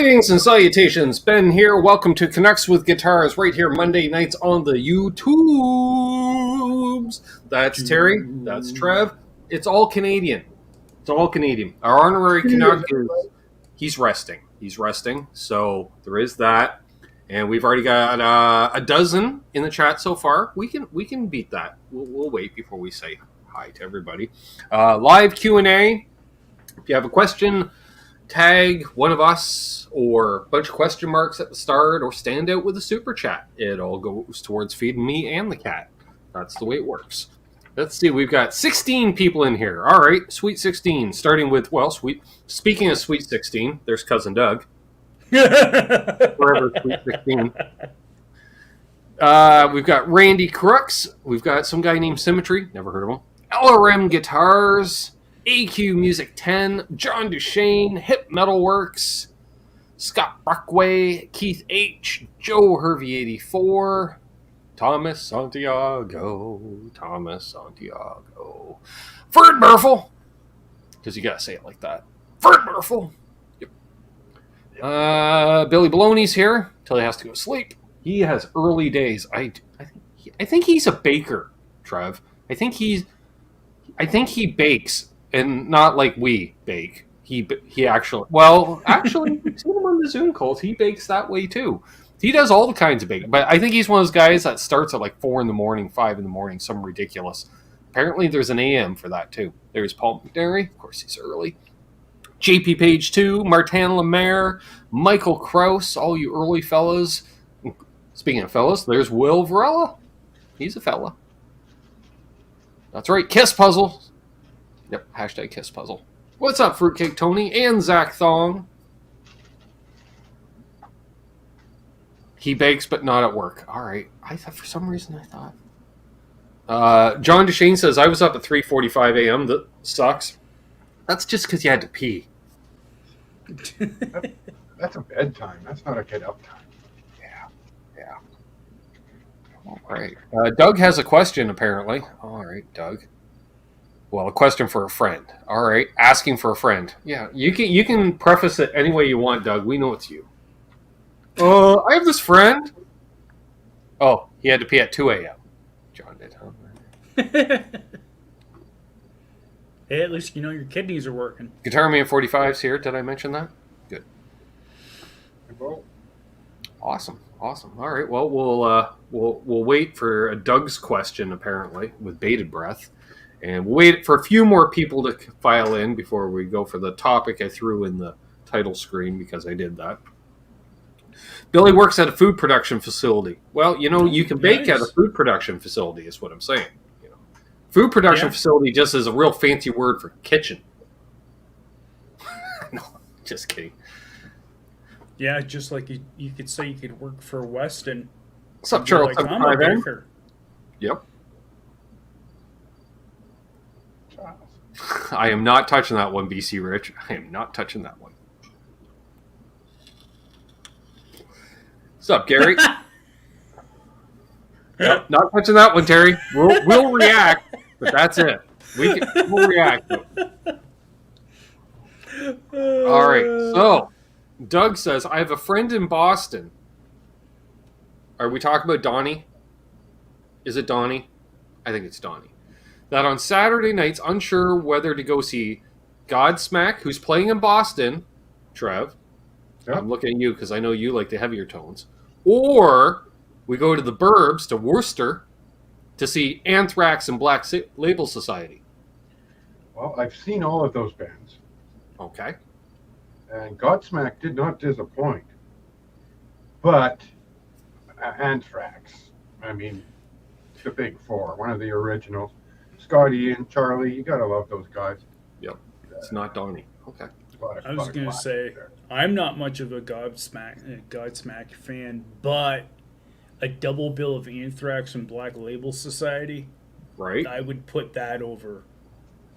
Greetings and salutations, Ben here. Welcome to Canucks with Guitars right here Monday nights on the YouTubes. That's Terry, that's Trev. It's all Canadian. It's all Canadian. Our honorary Canuck he's resting. He's resting, so there is that. And we've already got a dozen in the chat so far. We can beat that. We'll wait before we say hi to everybody. Live Q&A. If you have a question, tag one of us or a bunch of question marks at the start or stand out with a super chat. It all goes towards feeding me and the cat. That's the way it works. Let's see. We've got 16 people in here. All right. Sweet 16. Starting with, speaking of Sweet 16, there's Cousin Doug. Forever Sweet 16. We've got Randy Crooks. We've got some guy named Symmetry. Never heard of him. LRM Guitars. AQ Music 10, John Duchesne, Hip Metalworks, Scott Brockway, Keith H, Joe Hervey 84, Thomas Santiago, Ferd Murphle, because you gotta say it like that. Ferd Murphle. Yep. Billy Baloney's here until he has to go to sleep. He has early days. I think he's a baker, Trev. I think he bakes. And not like we bake. He actually, we've seen him on the Zoom calls. He bakes that way too. He does all the kinds of baking. But I think he's one of those guys that starts at like 4 a.m, 5 a.m, some ridiculous. Apparently there's an AM for that too. There's Paul McNary. Of course, he's early. JP Page 2, Martin Lemaire, Michael Kraus, all you early fellas. Speaking of fellas, there's Will Varela. He's a fella. That's right. Kiss Puzzle. Yep, hashtag Kiss Puzzle. What's up, Fruitcake Tony and Zach Thong? He bakes, but not at work. All right. I thought for some reason I thought. John Duchesne says, I was up at 3:45 a.m. That sucks. That's just because you had to pee. That's a bedtime. That's not a get up time. Yeah. All right. Doug has a question, apparently. All right, Doug. Well, a question for a friend. All right, asking for a friend. Yeah, you can preface it any way you want, Doug. We know it's you. I have this friend. Oh, he had to pee at 2 a.m. John did, huh? Hey, at least you know your kidneys are working. Guitar Man 45's here. Did I mention that? Good. Awesome. All right. Well, we'll wait for Doug's question apparently with bated breath. And we'll wait for a few more people to file in before we go for the topic I threw in the title screen because I did that. Billy works at a food production facility. Well, you can bake at a food production facility is what I'm saying. Food production facility just is a real fancy word for kitchen. No, just kidding. Yeah, just like you could say you could work for Weston. What's up, Charles? Like, I'm a baker. Yep. I am not touching that one, BC Rich. I am not touching that one. What's up, Gary? Yep, not touching that one, Terry. We'll react, but that's it. We'll react. All right. So, Doug says, I have a friend in Boston. Are we talking about Donnie? Is it Donnie? I think it's Donnie. That on Saturday nights, unsure whether to go see Godsmack, who's playing in Boston, Trev. Yep. I'm looking at you because I know you like the heavier tones. Or we go to the Burbs, to Worcester, to see Anthrax and Black Label Society. Well, I've seen all of those bands. Okay. And Godsmack did not disappoint. But Anthrax, I mean, the Big Four, one of the originals. Scotty and Charlie, you gotta love those guys. Yep, it's not Donnie. Okay. I was gonna say I'm not much of a Godsmack fan, but a double bill of Anthrax and Black Label Society, right? I would put that over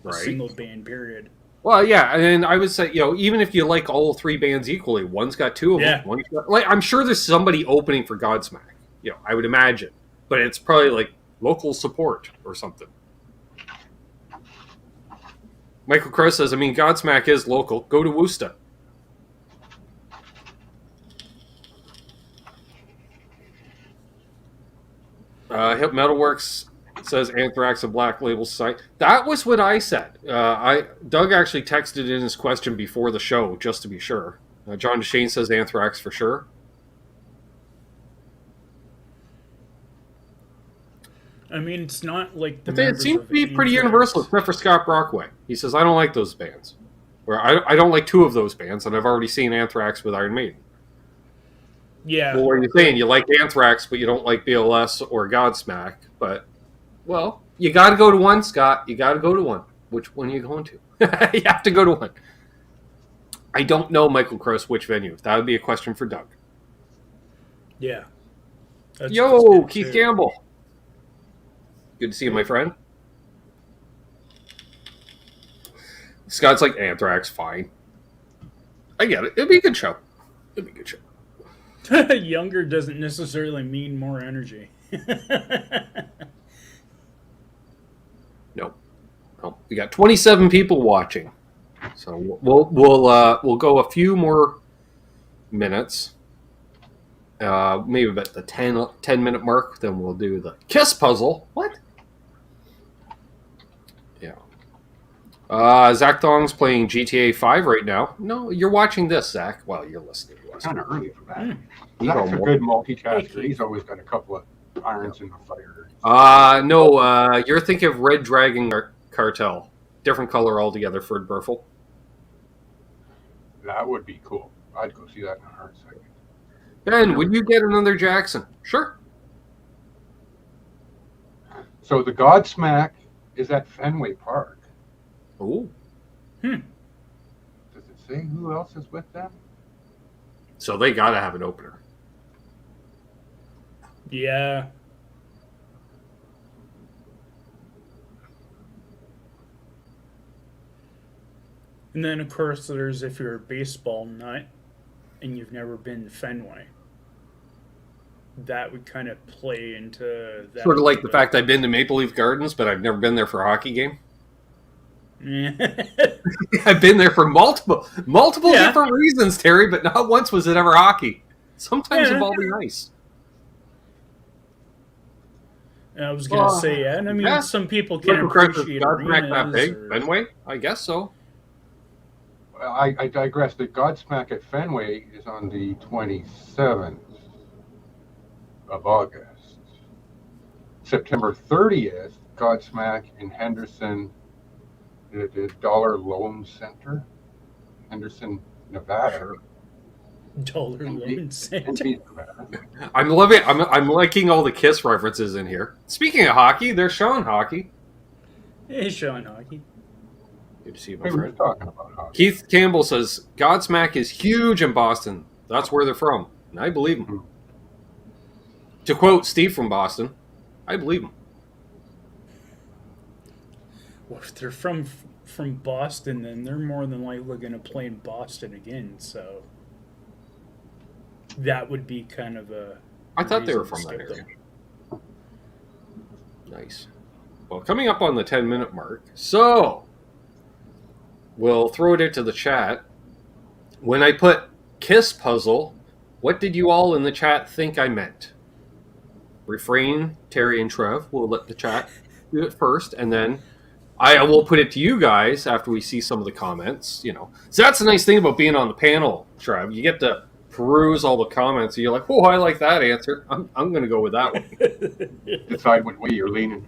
a single band. Period. Well, yeah, and I would say even if you like all three bands equally, one's got two of them. One's got, I'm sure there's somebody opening for Godsmack. I would imagine, but it's probably like local support or something. Michael Crow says, Godsmack is local. Go to Worcester. Hip Metalworks says Anthrax and Black Label Society. That was what I said. Doug actually texted in his question before the show, just to be sure. John DeShane says Anthrax for sure. I mean, it's not like the It seems to be pretty universal, except for Scott Brockway. He says, I don't like those bands. Or I don't like two of those bands, and I've already seen Anthrax with Iron Maiden. Yeah. Well, what are you saying? You like Anthrax, but you don't like BLS or Godsmack. But, well, you got to go to one, Scott. You got to go to one. Which one are you going to? You have to go to one. I don't know, Michael Cross, which venue. That would be a question for Doug. Yeah. Yo, Keith Campbell. Good to see you, my friend. Scott's like, Anthrax, fine. I get it. It'd be a good show. It'd be a good show. Younger doesn't necessarily mean more energy. No. We got 27 people watching. So we'll go a few more minutes. Maybe about the 10-minute mark. Then we'll do the Kiss puzzle. What? Yeah. Zach Thong's playing GTA 5 right now. No, you're watching this, Zach. Well, you're listening to us. Kind of early for that. He's Zach's a good multitasker. He's always got a couple of irons in the fire. No, you're thinking of Red Dragon Cartel. Different color altogether for Burfel. That would be cool. I'd go see that in a heartbeat. Ben, would you get another Jackson? Sure. So the Godsmack is at Fenway Park. Oh. Does it say who else is with them? So they got to have an opener. Yeah. And then, of course, there's if you're a baseball nut and you've never been to Fenway. That would kind of play into that. Sort of like the fact I've been to Maple Leaf Gardens, but I've never been there for a hockey game. I've been there for multiple different reasons, Terry, but not once was it ever hockey. Sometimes involving ice. I was going to say, and I mean, some people can appreciate Godsmack that big, Fenway? I guess so. I digress. The Godsmack at Fenway is on the 27th of August. September 30th, Godsmack in Henderson, the Dollar Loan Center, Henderson, Nevada. Dollar Loan Center. I'm liking all the Kiss references in here. Speaking of hockey, they're showing hockey. Hey, showing hockey. Good to see you, my We were friend. talking about hockey. Keith Campbell says Godsmack is huge in Boston. That's where they're from, and I believe him. To quote Steve from Boston, I believe him. Well, if they're from Boston, then they're more than likely going to play in Boston again. So that would be kind of a. I thought they were from that area. Nice. Well, coming up on the 10-minute mark, so we'll throw it into the chat. When I put Kiss puzzle, what did you all in the chat think I meant? Refrain, Terry and Trev. We'll let the chat do it first, and then I will put it to you guys after we see some of the comments. You know, so that's the nice thing about being on the panel, Trev. You get to peruse all the comments, and you're like, "Oh, I like that answer. I'm going to go with that one." Decide what way you're leaning.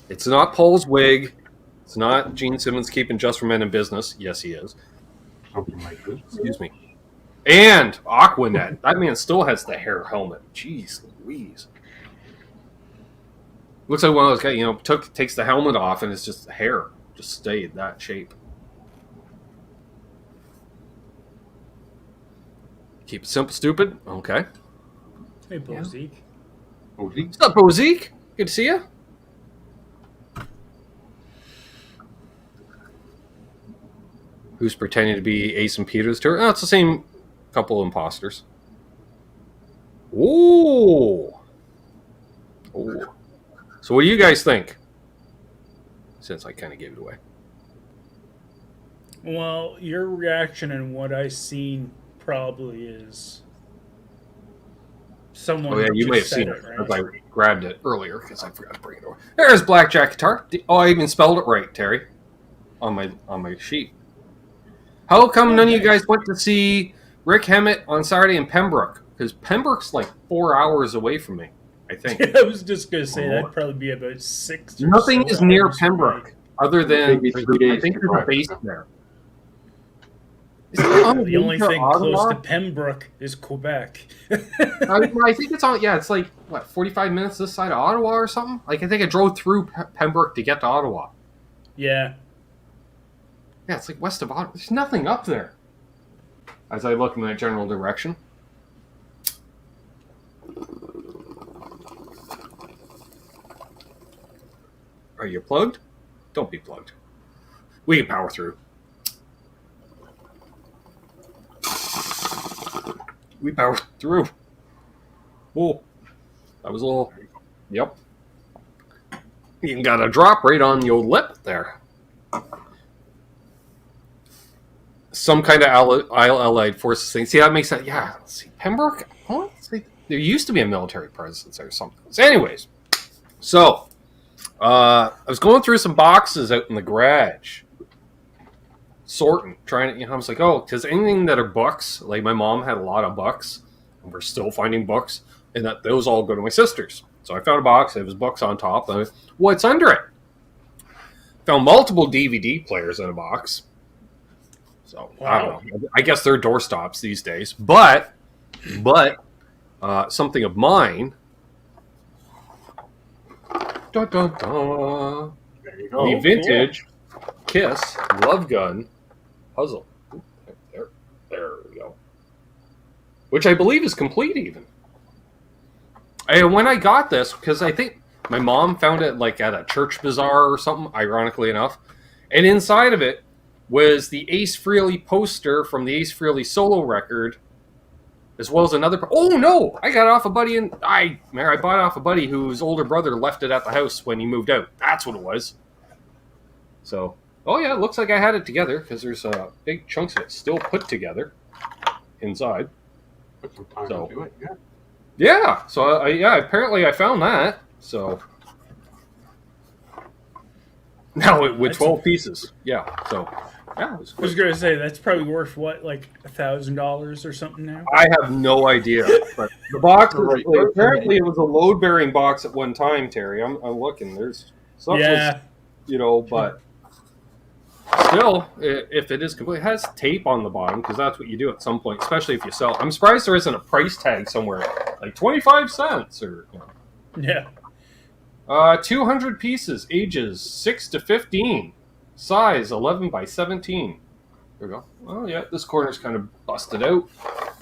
It's not Paul's wig. It's not Gene Simmons keeping Just for Men in business. Yes, he is. Something like this. Excuse me. And Aquanet. That man still has the hair helmet. Jeez Louise. Looks like one of those guys, you know, takes the helmet off and it's just hair. Just stayed that shape. Keep it simple, stupid. Okay. Hey, Bozik. Bozik? What's up, Bozik? Good to see you. Who's pretending to be Ace and Peter's tour? Oh, it's the same couple of imposters. Ooh. Ooh. So what do you guys think? Since I kind of gave it away. Well, your reaction and what I seen probably is someone Oh yeah, you may have just seen said it it, as right? I grabbed it earlier because I forgot to bring it over. There's Blackjack Guitar. Oh, I even spelled it right, Terry, on my sheet. How come none of you guys went to see Rick Hammett on Saturday in Pembroke? Because Pembroke's like 4 hours away from me, I think. I was just gonna say Oh. that'd probably be about 6 or Nothing so is near hours away. Pembroke other than Maybe 3 I days think to there's a drive. base there. Is it on The only to thing close Ottawa? to Pembroke is Quebec. I think it's on. Yeah, it's like what 45 minutes this side of Ottawa or something. Like I think I drove through Pembroke to get to Ottawa. Yeah. Yeah, it's like west of Ottawa. There's nothing up there. As I look in that general direction. Are you plugged? Don't be plugged. We can power through. We power through. Whoa. That was a little... Yep. You got a drop right on your lip there. Some kind of allied forces thing. See, that makes sense. Yeah. See, Pembroke? Oh, see, there used to be a military presence or something. So anyways. So, I was going through some boxes out in the garage. Sorting. Trying to, I was like, oh, because anything that are books, like my mom had a lot of books, and we're still finding books, and that those all go to my sisters. So I found a box, it was books on top. And what's under it? Found multiple DVD players in a box. So Wow. I don't know. I guess they're doorstops these days. But something of mine. Dun, dun, dun. There you go. The vintage Kiss Love Gun puzzle. There we go. Which I believe is complete even. And when I got this, because I think my mom found it like at a church bazaar or something, ironically enough, and inside of it was the Ace Frehley poster from the Ace Frehley solo record, as well as another. Oh no! I got it off a buddy, and I bought it off a buddy whose older brother left it at the house when he moved out. That's what it was. So, oh yeah, it looks like I had it together because there's big chunks of it still put together inside. Put some time So- into it. Yeah. Yeah, so apparently I found that. So now with 12 pieces, yeah. So yeah, it was I was good. gonna say that's probably worth what, like $1,000 or something now. I have no idea, but the box was, Right. like, apparently it was a load bearing box at one time. Terry, I'm looking. There's stuff, Yeah, but still, if it is complete, it has tape on the bottom because that's what you do at some point, especially if you sell. I'm surprised there isn't a price tag somewhere like 25 cents or. yeah. 200 pieces, ages 6 to 15, size 11 by 17. There we go. Oh yeah, this corner's kind of busted out.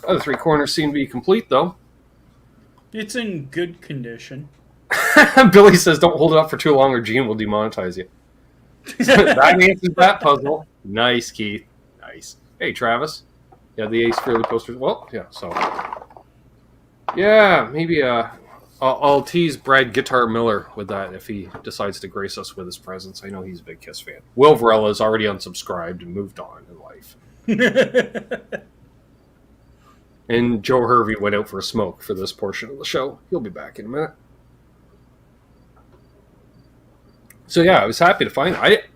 Other three corners seem to be complete though. It's in good condition. Billy says, "Don't hold it up for too long, or Gene will demonetize you." That answers that puzzle. Nice, Keith. Nice. Hey, Travis. Yeah, the Ace Frehley posters. Well, yeah. So, yeah, maybe I'll tease Brad Guitar Miller with that if he decides to grace us with his presence. I know he's a big Kiss fan. Will Varela is already unsubscribed and moved on in life. And Joe Hervey went out for a smoke for this portion of the show. He'll be back in a minute. So yeah, I was happy to find it.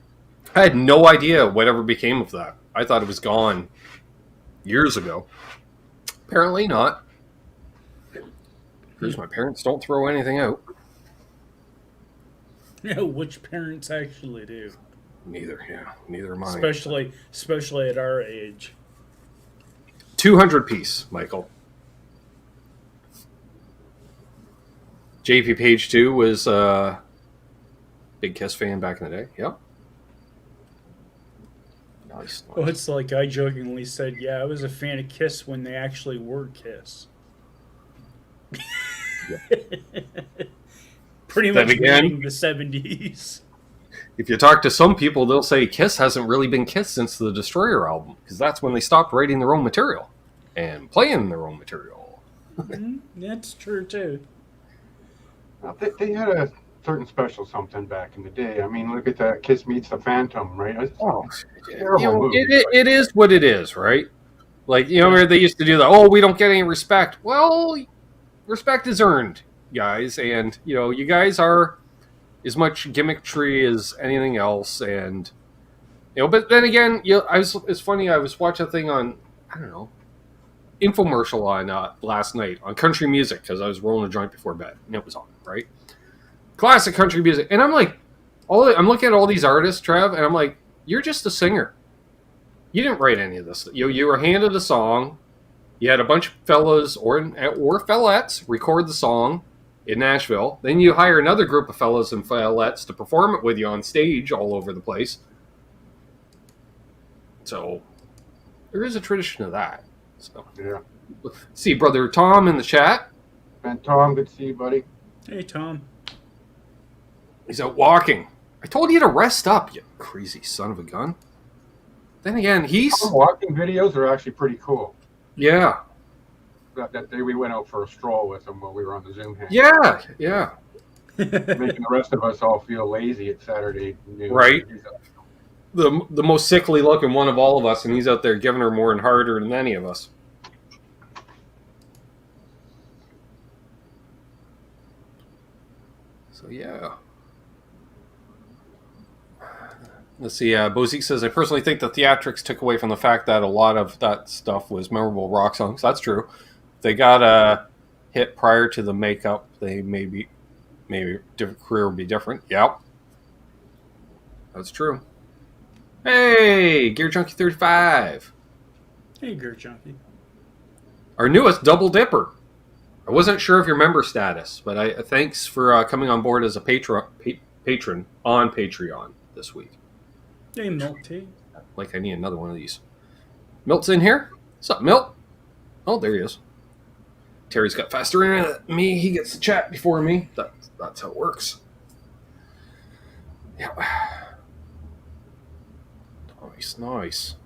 I had no idea whatever became of that. I thought it was gone years ago. Apparently not. Because my parents don't throw anything out. Yeah, which parents actually do, Neither are mine. especially at our age. 200 piece, Michael. JP Page 2 was big Kiss fan back in the day. Yep. Nice. Well, it's like I jokingly said, yeah, I was a fan of Kiss when they actually were Kiss. Pretty Then much again- beginning the 70s. If you talk to some people, they'll say Kiss hasn't really been Kiss since the Destroyer album, because that's when they stopped writing their own material and playing their own material. That's true too. They had a certain special something back in the day. I mean, look at that Kiss Meets the Phantom, right? It's Oh, a terrible you know, movie. it is what it is, right? Like, you know, where they used to do that. Oh, we don't get any respect. Well, respect is earned, guys, and you know, you guys are as much gimmickry as anything else, and you know. But then again, you know, it's funny. I was watching a thing on, I don't know, infomercial on last night on country music because I was rolling a joint before bed, and it was on, right? Classic country music, and I'm like, I'm looking at all these artists, Trev, and I'm like, you're just a singer. You didn't write any of this. You were handed a song. You had a bunch of fellas or fellettes record the song in Nashville. Then you hire another group of fellas and fellettes to perform it with you on stage all over the place. So there is a tradition of that. So Yeah. see brother Tom in the chat. And Tom, good to see you, buddy. Hey, Tom. He's out walking. I told you to rest up, you crazy son of a gun. Then again, Tom walking videos are actually pretty cool. Yeah. That day we went out for a stroll with him while we were on the Zoom hang. Yeah. Making the rest of us all feel lazy at Saturday noon. Right. The most sickly looking one of all of us, and he's out there giving her more and harder than any of us. So yeah. Let's see. Bozique says, I personally think the theatrics took away from the fact that a lot of that stuff was memorable rock songs. That's true. If they got a hit prior to the makeup, they maybe different career would be different. Yep. That's true. Hey, Gear Junkie 35. Hey, Gear Junkie. Our newest double dipper. I wasn't sure of your member status, but thanks for coming on board as a patron on Patreon this week. Hey, Milk Tea. Like I need another one of these. Milt's in here? What's up, Milt? Oh, there he is. Terry's got faster internet than me. He gets the chat before me. That's how it works. Yeah. Nice.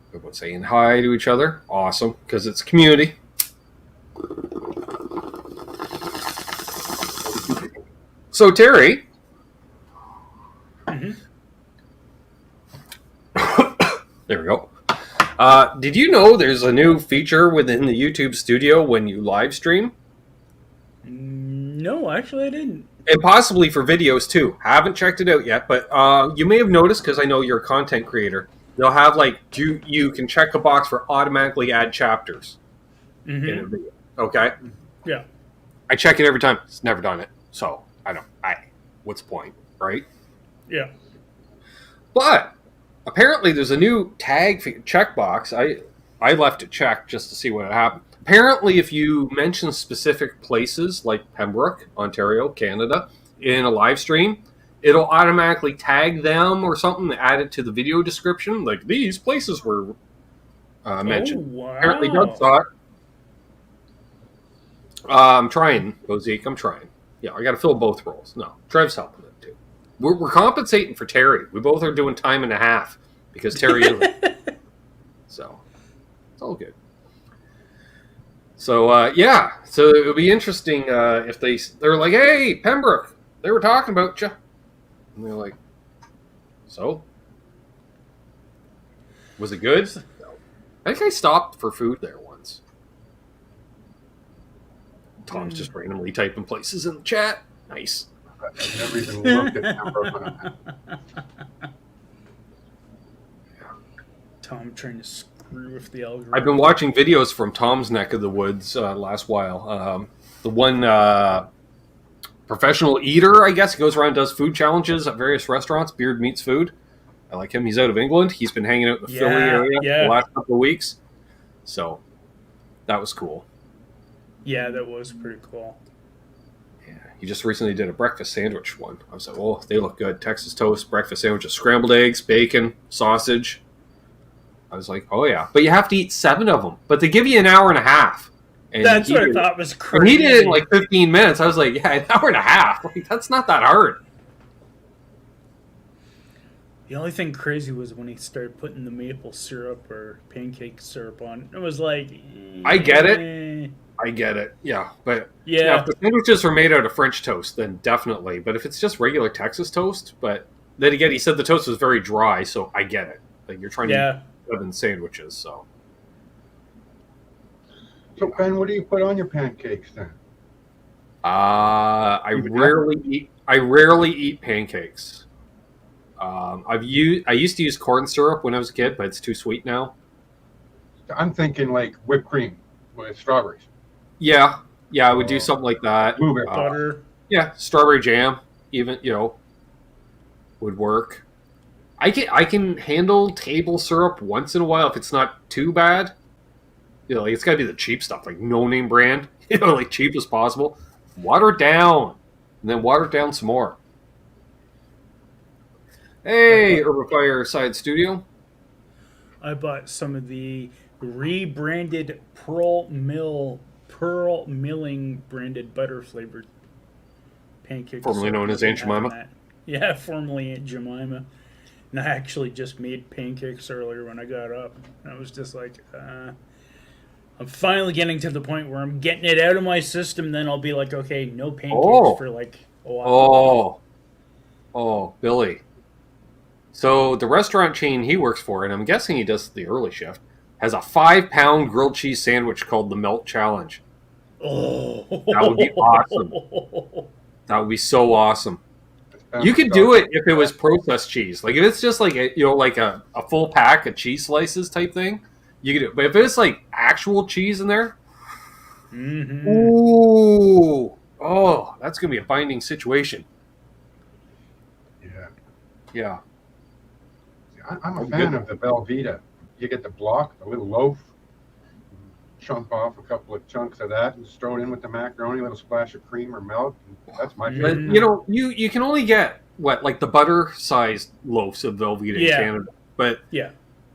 Everyone's saying hi to each other. Awesome, because it's community. So, Terry. Mm-hmm. There we go. Did you know there's a new feature within the YouTube studio when you live stream? No, actually I didn't. And possibly for videos too. Haven't checked it out yet, but you may have noticed, because I know you're a content creator, they'll have like, you can check a box for automatically add chapters in a video. Okay? Yeah. I check it every time. It's never done it. So, what's the point, right? Yeah. But apparently there's a new tag checkbox. I left it checked just to see what happened. Apparently, if you mention specific places like Pembroke, Ontario, Canada, in a live stream, it'll automatically tag them or something and add it to the video description. Like, these places were mentioned. Oh, wow. Apparently, Doug saw it. I'm trying, Bozique. I'm trying. Yeah, I got to fill both roles. No, Trev's helping it too. We're compensating for Terry. We both are doing time and a half because Terry isn't. So, it's all good. So, So it'll be interesting if they're like, hey, Pembroke, they were talking about you. And they're like, so? Was it good? No. I think I stopped for food there once. Tom's just randomly typing places in the chat. Nice. I've never even looked at Pembroke. Tom trying to screw with the algorithm. I've been watching videos from Tom's neck of the woods last while. The one professional eater, I guess, goes around and does food challenges at various restaurants. Beard Meats Food. I like him. He's out of England. He's been hanging out in the Philly area the last couple of weeks. So that was cool. Yeah, that was pretty cool. Yeah, he just recently did a breakfast sandwich one. I was like, oh, they look good. Texas toast, breakfast sandwiches, scrambled eggs, bacon, sausage. I was like, oh, yeah. But you have to eat 7 of them. But they give you an hour and a half. And that's what I thought was crazy. And he did it in like 15 minutes. I was like, yeah, an hour and a half. Like, that's not that hard. The only thing crazy was when he started putting the maple syrup or pancake syrup on. It was like... I get it. I get it. Yeah, but Yeah. if the sandwiches are made out of French toast, then definitely. But if it's just regular Texas toast, but then again, he said the toast was very dry, so I get it. Like you're trying to eat 7 sandwiches, so. So Ben, what do you put on your pancakes then? I rarely eat pancakes. I used to use corn syrup when I was a kid, but it's too sweet now. I'm thinking like whipped cream with strawberries. Yeah, I would do something like that. Blueberry Butter. Yeah, strawberry jam, even would work. I can handle table syrup once in a while if it's not too bad. Like it's got to be the cheap stuff, like no name brand, like cheap as possible. Water it down, and then water it down some more. Hey, Urban Fireside Studio. I bought some of the rebranded Pearl Milling branded butter flavored pancakes. Formerly known as Aunt Jemima. Yeah, formerly Aunt Jemima. And I actually just made pancakes earlier when I got up. I was just like, I'm finally getting to the point where I'm getting it out of my system. Then I'll be like, okay, no pancakes for like a while. Oh, Billy. So the restaurant chain he works for, and I'm guessing he does the early shift, has a 5-pound grilled cheese sandwich called the Melt Challenge. Oh, that would be awesome. That would be so awesome. You could do it if it was processed cheese. Like if it's just like a full pack of cheese slices type thing, you could do it. But if it's like actual cheese in there, ooh, that's gonna be a binding situation. Yeah. I'm a fan of the Velveeta. You get the block, the little loaf, chunk off a couple of chunks of that, and just throw it in with the macaroni, a little splash of cream or milk. That's my favorite. But you can only get like the butter-sized loaves of Velveeta in Canada. But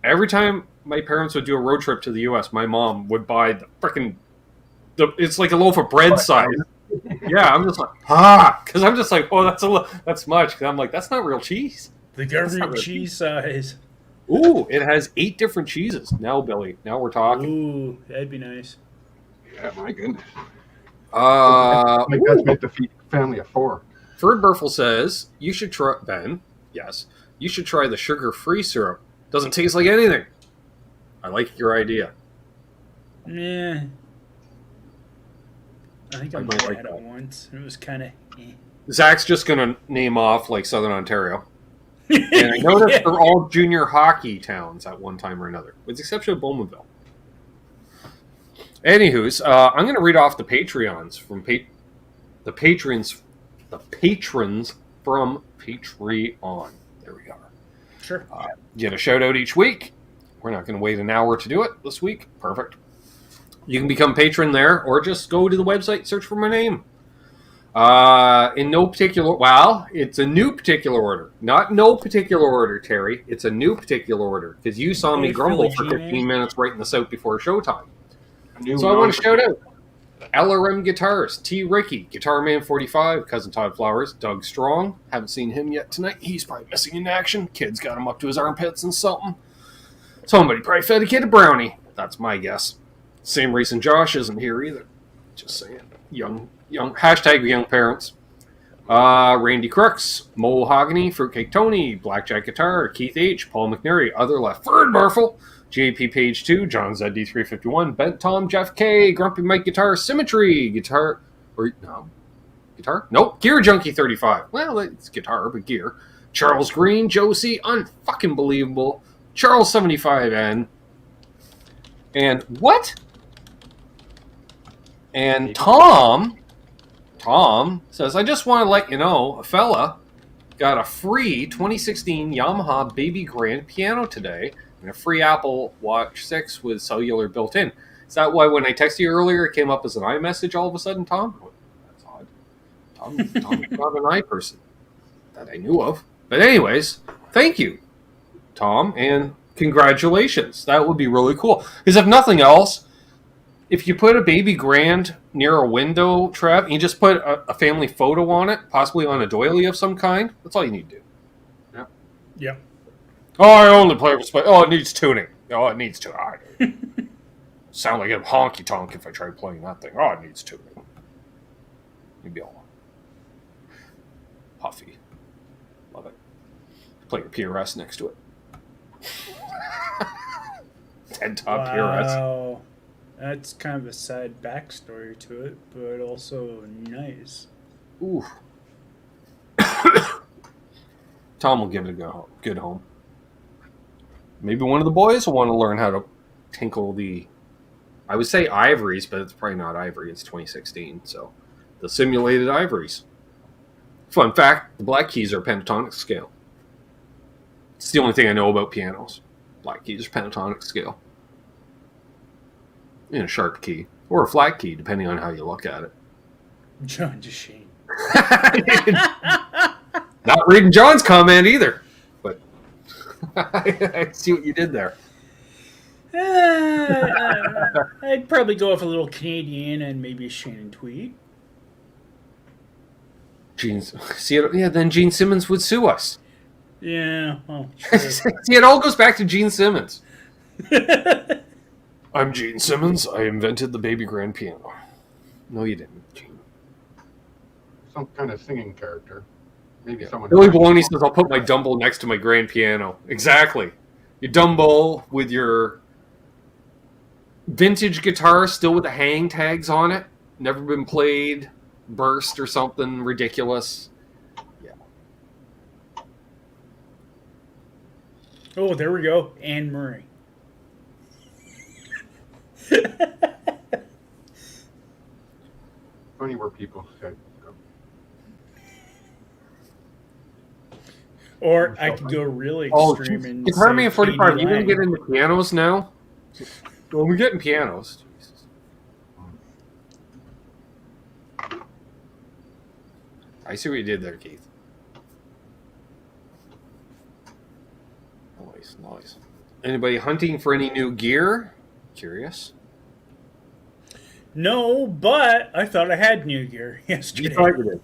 every time my parents would do a road trip to the U.S., my mom would buy the freaking. It's like a loaf of bread size. Yeah, I'm just like because I'm just like, that's much. Because I'm like, that's not real cheese. The government cheese size. Ooh, it has 8 different cheeses. Now, Billy, now we're talking. Ooh, that'd be nice. Yeah, my goodness. That's meant to feed a family of 4. Ferd Burfel says, you should try, Ben, yes, you should try the sugar-free syrup. Doesn't taste like anything. I like your idea. Yeah. I think I might have had it once. It was kind of Zach's just going to name off like Southern Ontario. And I noticed they're all junior hockey towns at one time or another, with the exception of Bowmanville. Anywho's, I'm going to read off the Patreons from the patrons from Patreon. There we are. Sure. Get a shout out each week. We're not going to wait an hour to do it this week. Perfect. You can become patron there, or just go to the website, search for my name. In no particular, it's a new particular order. Not no particular order, Terry. It's a new particular order, because you saw me grumble for 15 minutes right in the south before showtime. So I want to shout out LRM Guitars, T. Ricky, Guitar Man 45, Cousin Todd Flowers, Doug Strong. Haven't seen him yet tonight. He's probably missing in action. Kid's got him up to his armpits and something. Somebody probably fed a kid a brownie. That's my guess. Same reason Josh isn't here either. Just saying. Young hashtag young parents. Randy Crooks, Mo Hogany, Fruitcake Tony, Blackjack Guitar, Keith H, Paul McNary, Other Left, Ferd Burfel, JP Page 2, John ZD351, Bent Tom, Jeff K, Grumpy Mike Guitar, Symmetry, Guitar, Nope, Gear Junkie 35. Well, it's guitar, but gear. Charles Green, Josie, unfucking believable, Charles 75N, and what? And Tom says, I just want to let you know, a fella got a free 2016 Yamaha Baby Grand piano today, and a free Apple Watch 6 with cellular built in. Is that why when I texted you earlier, it came up as an iMessage all of a sudden, Tom? That's odd. Tom is not an iPerson that I knew of. But anyways, thank you, Tom, and congratulations. That would be really cool. Because if nothing else, if you put a Baby Grand near a window, Trev, and you just put a family photo on it, possibly on a doily of some kind, that's all you need to do. Yeah. Yeah. Oh, I only play with space. Oh, it needs tuning. Oh, it needs tuning. sound like a honky tonk if I try playing that thing. Oh, it needs tuning. You'd be all puffy. Love it. Play your PRS next to it. 10 top PRS. Wow. That's kind of a sad backstory to it, but also nice. Ooh. Tom will give it a good home. Maybe one of the boys will want to learn how to tinkle the... I would say ivories, but it's probably not ivory. It's 2016, so... The simulated ivories. Fun fact, the black keys are pentatonic scale. It's the only thing I know about pianos. Black keys are pentatonic scale. And a sharp key. Or a flat key, depending on how you look at it. John Deshane. Not reading John's comment either. But I see what you did there. I'd probably go with a little Canadian and maybe a Shannon Tweed. Then Gene Simmons would sue us. Yeah, well, sure. See, it all goes back to Gene Simmons. I'm Gene Simmons. I invented the baby grand piano. No, you didn't, Gene. Some kind of singing character. Maybe someone. Billy Baloney says, I'll put my Dumble next to my grand piano. Exactly. Your Dumble with your vintage guitar still with the hang tags on it. Never been played. Burst or something ridiculous. Yeah. Oh, there we go. Anne Murray. Funny where people said. Or I could go really extreme and Guitar Man 45. You gonna Lang. get into pianos now? Well, we're getting pianos. Jesus. I see what you did there, Keith. Nice. Anybody hunting for any new gear? Curious. No, but I thought I had new gear yesterday. You thought you did.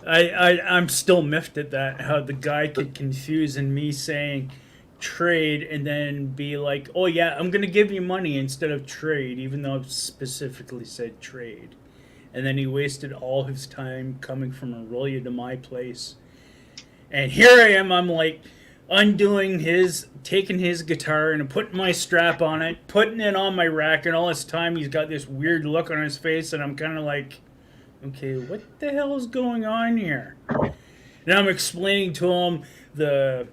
I'm still miffed at that, how the guy could confuse in me saying trade and then be like, oh yeah, I'm going to give you money instead of trade, even though I've specifically said trade. And then he wasted all his time coming from Aurelia to my place. And here I am, I'm like taking his guitar and putting my strap on it, putting it on my rack, and all this time he's got this weird look on his face, and I'm kind of like, okay, what the hell is going on here? And I'm explaining to him the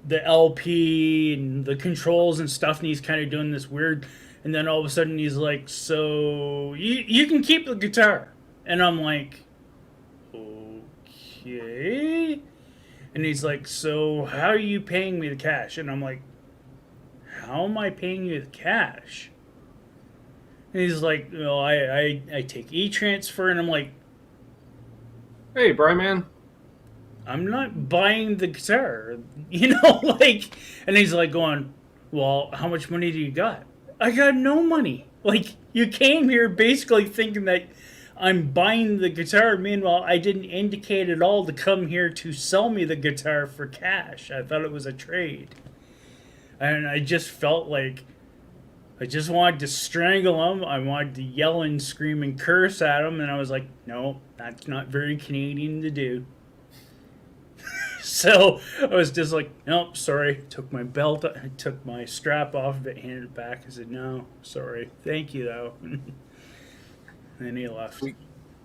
LP and the controls and stuff, and he's kind of doing this weird, and then all of a sudden he's like, so you can keep the guitar. And I'm like, okay. And he's like, so how are you paying me the cash? And I'm like, how am I paying you the cash? And he's like, well, I take e-transfer. And I'm like, Hey, Brian Man. I'm not buying the guitar, you know, like, and he's like going, well, how much money do you got? I got no money. Like, you came here basically thinking that I'm buying the guitar. Meanwhile, I didn't indicate at all to come here to sell me the guitar for cash. I thought it was a trade. And I just felt like I just wanted to strangle him. I wanted to yell and scream and curse at him. And I was like, no, that's not very Canadian to do. So I was just like, nope, sorry. Took my belt, I took my strap off of it, handed it back. I said, no, sorry. Thank you, though. And then he left.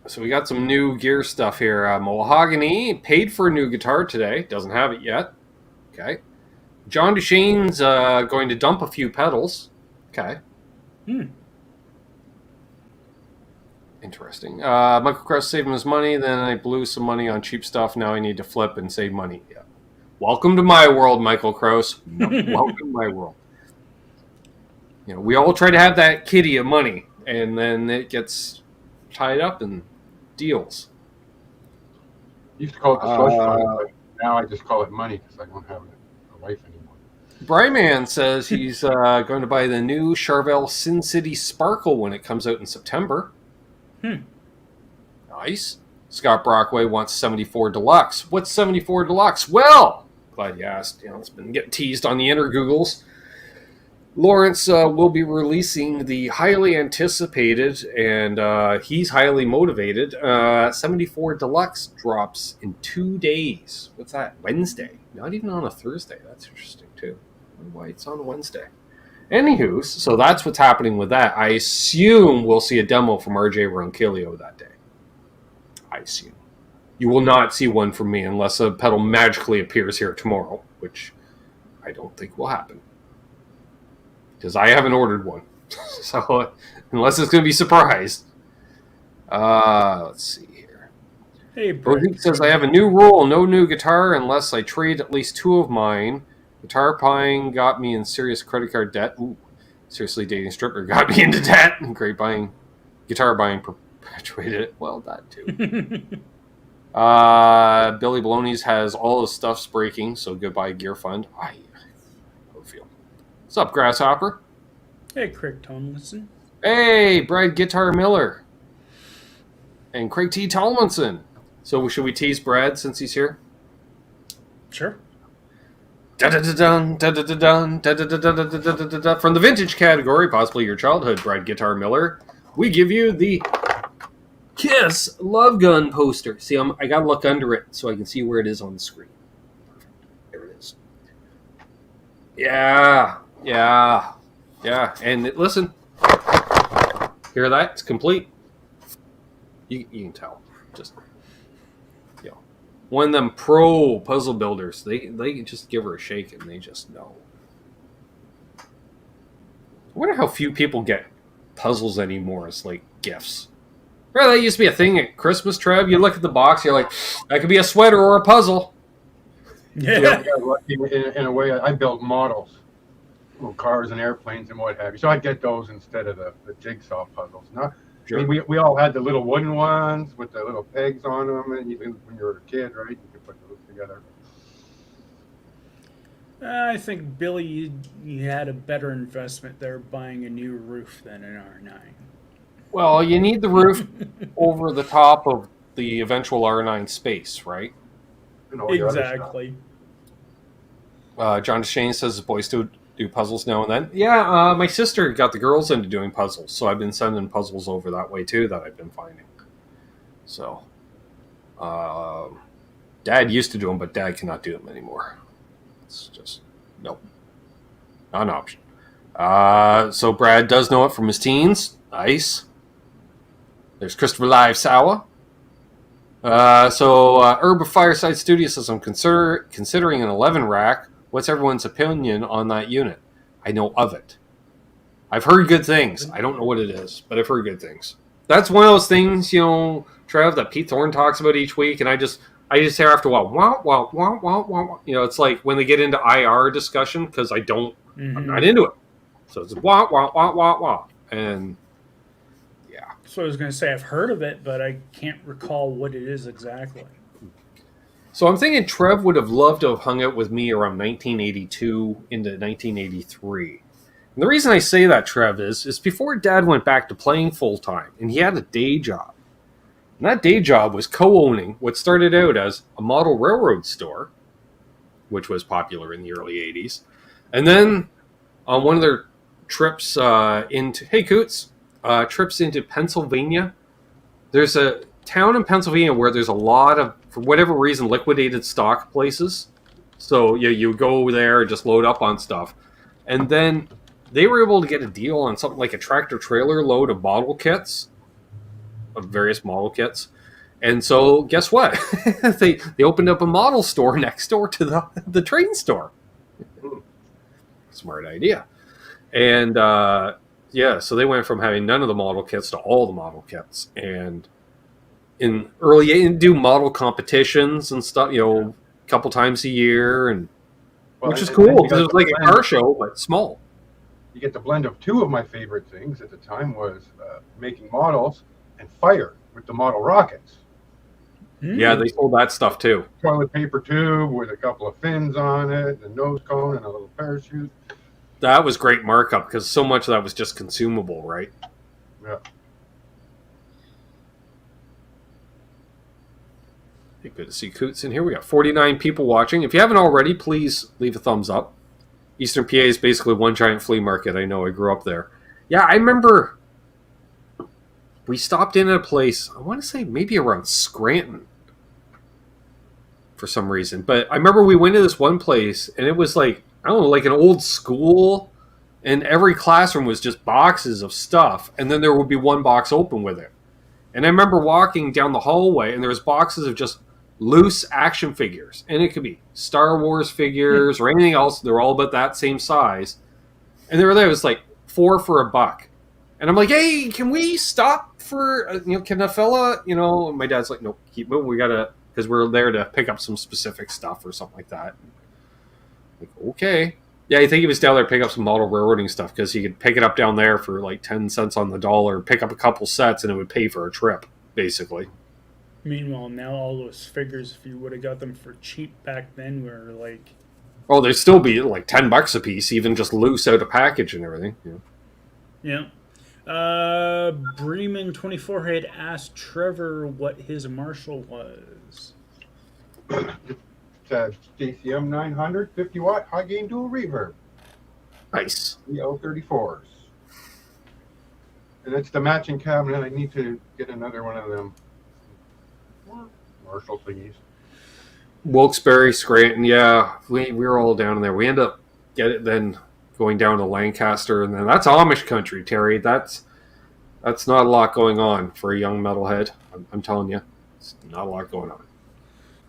So we got some new gear stuff here. Mahogany paid for a new guitar today. Doesn't have it yet. Okay. John Deshane's going to dump a few pedals. Okay. Interesting. Michael Krause saving his money, then I blew some money on cheap stuff. Now I need to flip and save money. Yeah. Welcome to my world, Michael Krause. Welcome to my world. You know, we all try to have that kitty of money, and then it gets tied up in deals. Used to call it the slush fund, but now I just call it money because I don't have a wife anymore. Brian Man says he's going to buy the new Charvel Sin City Sparkle when it comes out in September. Nice. Scott Brockway wants 74 Deluxe. What's 74 Deluxe? Well, glad you asked. You know, it's been getting teased on the inner Googles. Lawrence will be releasing the highly anticipated, and he's highly motivated, 74 Deluxe drops in 2 days. What's that? Wednesday. Not even on a Thursday. That's interesting, too. I wonder why it's on a Wednesday. Anywho, so that's what's happening with that. I assume we'll see a demo from RJ Ronquillo that day. I assume. You will not see one from me unless a pedal magically appears here tomorrow, which I don't think will happen. Because I haven't ordered one. So, unless it's going to be surprised. Let's see here. Hey, Brody says, I have a new rule. No new guitar unless I trade at least 2 of mine. Guitar buying got me in serious credit card debt. Ooh, seriously dating stripper got me into debt. And guitar buying perpetuated it. Well, that too. Billy Baloney's has all his stuff's breaking, so goodbye Gear Fund. I feel. What's up, Grasshopper? Hey, Craig Tomlinson. Hey, Brad Guitar Miller. And Craig T. Tomlinson. So should we tease Brad since he's here? Sure. From the vintage category, possibly your childhood, Brad Guitar Miller, we give you the Kiss Love Gun poster. See, I gotta look under it so I can see where it is on the screen. There it is. Yeah. And listen, hear that? It's complete. You can tell. Just, one of them pro puzzle builders, they can just give her a shake and they just know. I wonder how few people get puzzles anymore as like gifts. Right, that used to be a thing at Christmas, Trev. You look at the box, you're like, that could be a sweater or a puzzle. Yeah. In a way, I built models, cars and airplanes and what have you. So I get those instead of the jigsaw puzzles. Now, Sure. I mean, we all had the little wooden ones with the little pegs on them, and when you were a kid, right, you could put those together. I think, Billy, you had a better investment there buying a new roof than an R9. Well, you need the roof over the top of the eventual R9 space, right? And all your other Exactly. John Shane says his boys do puzzles now and then. Yeah, my sister got the girls into doing puzzles, so I've been sending puzzles over that way too that I've been finding. So, Dad used to do them, but Dad cannot do them anymore. It's just, nope. Not an option. So Brad does know it from his teens. Nice. There's Christopher Live Sawa. Urban Fireside Studio says, I'm considering an 11 rack. What's everyone's opinion on that unit? I know of it. I've heard good things. I don't know what it is, but I've heard good things. That's one of those things, Trev, that Pete Thorne talks about each week, and I just hear after a while, wah, wah, wah, wah, wah. It's like when they get into IR discussion, because I'm not into it. So it's wah, wah, wah, wah, wah. And yeah. So I was going to say I've heard of it, but I can't recall what it is exactly. So I'm thinking Trev would have loved to have hung out with me around 1982 into 1983. And the reason I say that, Trev, is before Dad went back to playing full-time, and he had a day job. And that day job was co-owning what started out as a model railroad store, which was popular in the early 80s. And then on one of their trips trips into Pennsylvania, there's a town in Pennsylvania where there's a lot of, for whatever reason, liquidated stock places. So you go there and just load up on stuff. And then they were able to get a deal on something like a tractor trailer load of model kits, of various model kits. And so guess what? they opened up a model store next door to the train store. Smart idea. And so they went from having none of the model kits to all the model kits. And do model competitions and stuff, a couple times a year, and which is cool because it was like a car show but small. You get the blend of two of my favorite things at the time was making models and fire with the model rockets. Yeah, they sold that stuff too. Toilet paper tube with a couple of fins on it, a nose cone, and a little parachute. That was great markup because so much of that was just consumable, right? Yeah. Good to see Coots in here. We got 49 people watching. If you haven't already, please leave a thumbs up. Eastern PA is basically one giant flea market. I know. I grew up there. Yeah, I remember we stopped in at a place, I want to say maybe around Scranton for some reason. But I remember we went to this one place, and it was like, I don't know, like an old school, and every classroom was just boxes of stuff, and then there would be one box open with it. And I remember walking down the hallway, and there was boxes of just loose action figures. And it could be Star Wars figures or anything else. They're all about that same size. And they were there. It was like $4 for $1. And I'm like, hey, can we stop for, can a fella, and my dad's like, no, keep moving. We got to, because we're there to pick up some specific stuff or something like that. Like, okay. Yeah, I think he was down there to pick up some model railroading stuff because he could pick it up down there for like 10 cents on the dollar, pick up a couple sets, and it would pay for a trip, basically. Meanwhile, now all those figures, if you would have got them for cheap back then, were like... Oh, they'd still be like $10 a piece, even just loose out of package and everything. Yeah. Bremen24 had asked Trevor what his Marshall was. JCM 900 50 watt high gain dual reverb. Nice. EL34s. And it's the matching cabinet. I need to get another one of them Marshall thingies. Wilkes-Barre, Scranton, yeah. We were all down in there. We end up then going down to Lancaster, and then that's Amish country, Terry. That's not a lot going on for a young metalhead. I'm telling you. It's not a lot going on.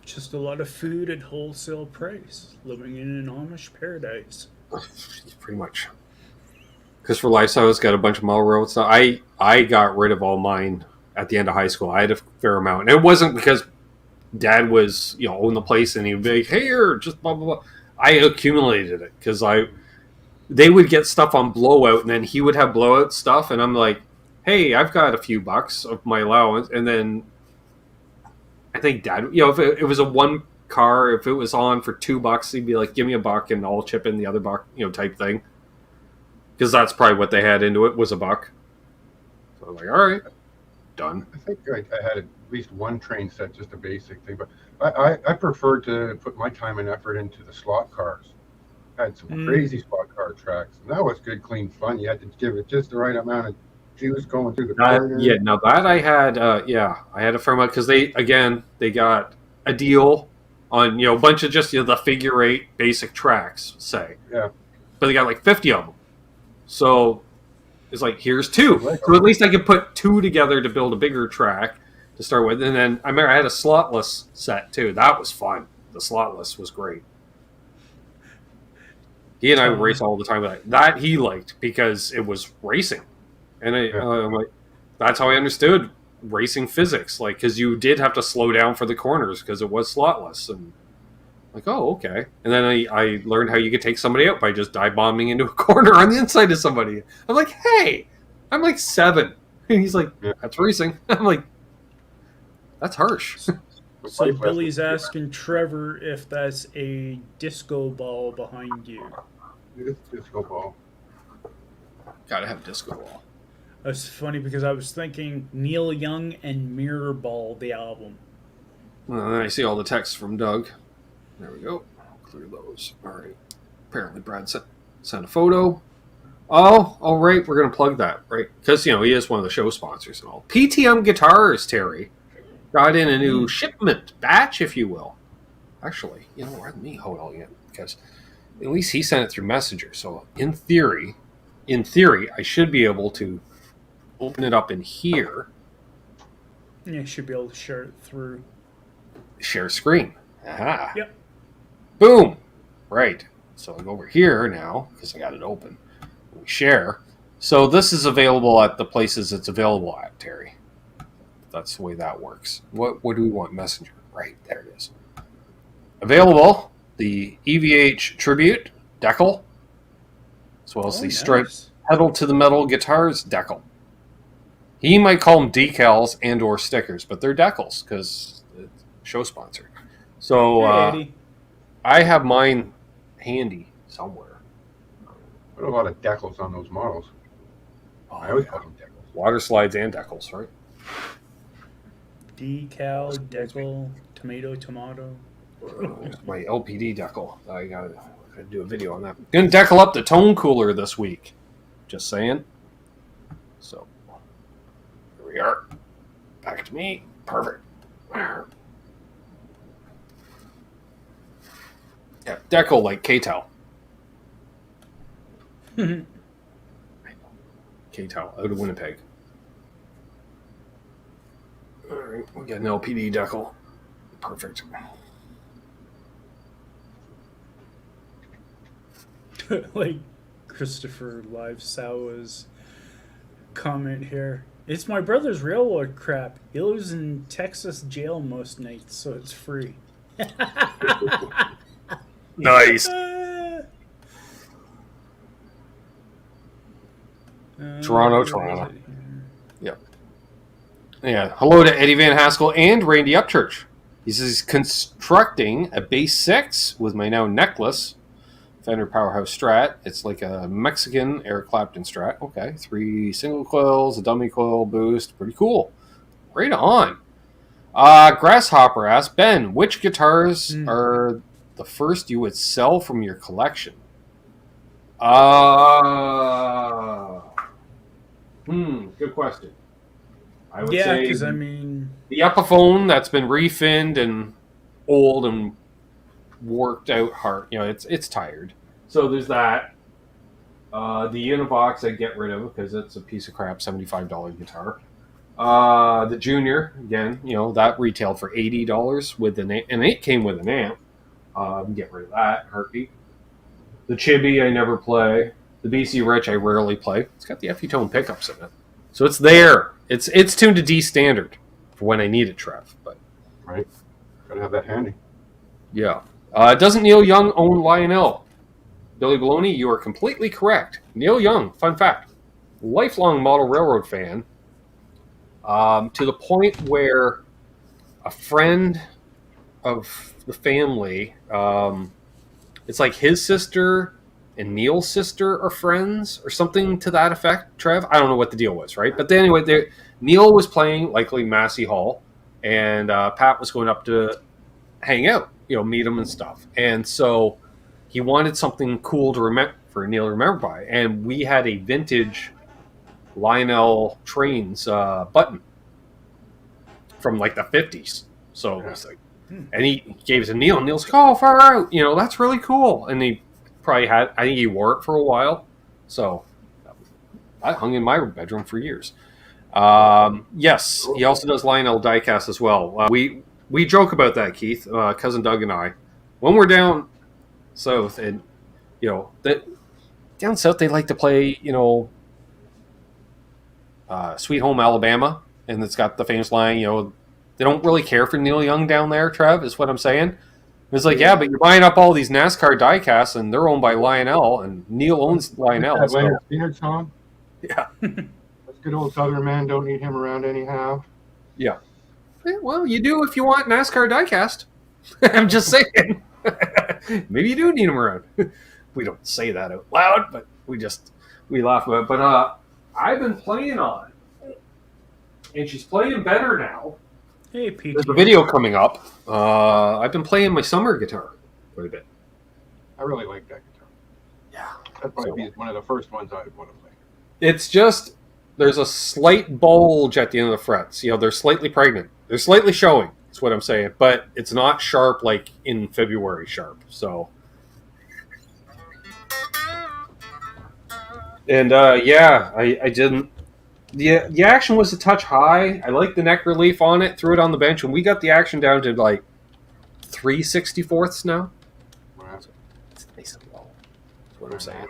Just a lot of food at wholesale price. Living in an Amish paradise. Pretty much. Because for Lifestyle's got a bunch of model road stuff. I got rid of all mine at the end of high school. I had a fair amount. And it wasn't because Dad was, owned the place and he would be like, hey, here, just blah, blah, blah. I accumulated it because they would get stuff on blowout and then he would have blowout stuff. And I'm like, hey, I've got a few bucks of my allowance. And then I think Dad, if it was a one car, if it was on for $2, he'd be like, give me $1 and I'll chip in the other buck, type thing. Because that's probably what they had into it was $1. So I was like, all right, done. I think I had at least one train set, just a basic thing. But I preferred to put my time and effort into the slot cars. I had some crazy slot car tracks. And that was good, clean fun. You had to give it just the right amount of juice going through the corner. Yeah, now that I had, I had a firm up because they got a deal on, a bunch of just the figure 8 basic tracks, say. Yeah. But they got like 50 of them. So it's like, here's 2. So at least I could put 2 together to build a bigger track to start with. And then I remember I had a slotless set too. That was fun. The slotless was great. He and I would race all the time. That he liked because it was racing. And I'm like, that's how I understood racing physics. Like, because you did have to slow down for the corners because it was slotless. And like, oh, okay. And then I learned how you could take somebody out by just dive bombing into a corner on the inside of somebody. I'm like, hey, I'm like 7. And he's like, that's racing. I'm like, that's harsh. So Billy's asking Trevor if that's a disco ball behind you. It's disco ball. Gotta have disco ball. That's funny because I was thinking Neil Young and Mirror Ball, the album. Well, then I see all the texts from Doug. There we go. Clear those. All right. Apparently Brad sent a photo. Oh, all right. We're going to plug that, right? Because, he is one of the show sponsors and all. PTM Guitars, Terry, got in a new shipment, batch, if you will. Actually, let me hold on yet. Because at least he sent it through Messenger. So in theory, I should be able to open it up in here. Yeah, you should be able to share it through. Share screen. Aha. Yep. Boom. Right. So I go over here now because I got it open. We share. So this is available at the places it's available at, Terry. That's the way that works. What do we want? Messenger. Right. There it is. Available. The EVH Tribute decal, as well as the striped pedal to the metal guitars decal. He might call them decals and or stickers, but they're decals because it's show sponsor. So I have mine handy somewhere. Put a lot of decals on those models. I always call them decals. Water slides and decals, right? Decal, decal, tomato. My LPD decal. I gotta do a video on that. Gonna decal up the tone cooler this week. Just saying. So here we are. Back to me. Perfect. Yeah, decal like K-Tel. K-Tel out of Winnipeg. All right, we got an LPD decal. Perfect. Like Christopher Live Sawa's comment here. It's my brother's railroad crap. He lives in Texas jail most nights, so it's free. Nice. Toronto. Yep. Yeah. Hello to Eddie Van Haskell and Randy Upchurch. He says he's constructing a bass 6 with my now necklace. Fender Powerhouse Strat. It's like a Mexican Eric Clapton Strat. Okay. 3 single coils, a dummy coil boost. Pretty cool. Right on. Grasshopper asks, Ben, which guitars are the first you would sell from your collection? Good question. I would say because I mean, the Epiphone that's been refinned and old and worked out hard. You know, it's tired. So there's that. The Univox I'd get rid of because it's a piece of crap $75 guitar. The Junior, again, you know, that retailed for $80 with and it came with an amp. Get rid of that, heartbeat. The Chibi I never play. The BC Rich I rarely play. It's got the FE-tone pickups in it. So it's there. It's tuned to D standard for when I need it, Trev. But Right. Gotta have that handy. yeah. Doesn't Neil Young own Lionel? Billy Baloney, you are completely correct. Neil Young, fun fact, lifelong model railroad fan, to the point where a friend of the family, it's like his sister and Neil's sister are friends or something to that effect, Trev. I don't know what the deal was, right? But then anyway, Neil was playing likely Massey Hall, and Pat was going up to hang out, you know, meet him and stuff. And so he wanted something cool to remember for Neil to remember by, and we had a vintage Lionel Trains button from like the 50s. So it was like, and he gave it to Neil, and Neil's like, "Oh, far out, you know, that's really cool." And he probably had, I think he wore it for a while, so I hung in my bedroom for years. Yes, he also does Lionel diecast as well. We joke about that, Keith, cousin Doug and I, when we're down south, and you know that down south they like to play, you know, Sweet Home Alabama, and it's got the famous line, you know, they don't really care for Neil Young down there, Trev, is what I'm saying. It's like, yeah, but you're buying up all these NASCAR diecasts, and they're owned by Lionel, and Neil owns Lionel. That So. Leonard Skinner song? Yeah. That's good old Southern man, don't need him around anyhow. Yeah. Well, you do if you want NASCAR diecast. I'm just saying. Maybe you do need them around. We don't say that out loud, but we laugh about it. But I've been playing on it, and she's playing better now. hey, PTM. There's a video coming up. I've been playing my summer guitar quite a bit. I really like that guitar. Yeah. That'd probably be one of the first ones I'd want to play. It's just, there's a slight bulge at the end of the frets. You know, they're slightly pregnant. They're slightly showing, is what I'm saying. But it's not sharp like in February sharp. So. And yeah, I didn't. The action was a touch high. I liked the neck relief on it. Threw it on the bench, and we got the action down to like 3/64ths now. Wow. It's nice and low. That's what I'm saying.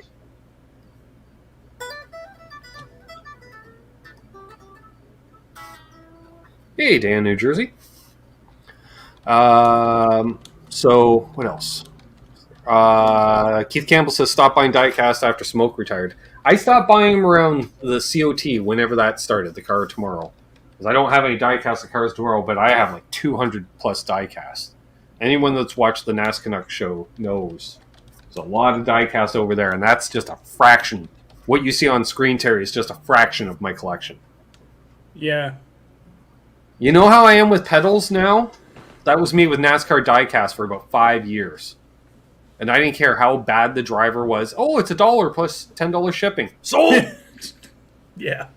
Hey, Dan, New Jersey. So what else? Keith Campbell says stop buying diecast after Smoke retired. I stopped buying them around the COT whenever that started, the car tomorrow. Because I don't have any diecast of cars tomorrow, but I have like 200 plus diecast. Anyone that's watched the Canucks show knows there's a lot of diecast over there, and that's just a fraction. What you see on screen, Terry, is just a fraction of my collection. Yeah. You know how I am with pedals now? That was me with NASCAR diecast for about 5 years. And I didn't care how bad the driver was. Oh, it's $1 plus $10 shipping. Sold! Yeah.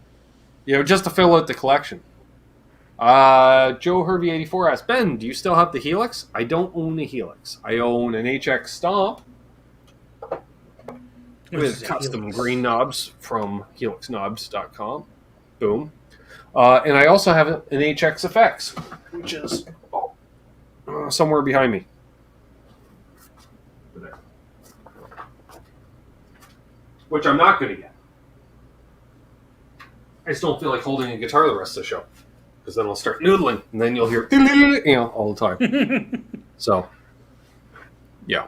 Just to fill out the collection. Joe Hervey 84 asks, Ben, do you still have the Helix? I don't own a Helix. I own an HX Stomp with custom green knobs from helixknobs.com. Boom. And I also have an HX FX, which is somewhere behind me. There. Which I'm not going to get. I just don't feel like holding a guitar the rest of the show. Because then I'll start noodling, and then you'll hear all the time. So, yeah.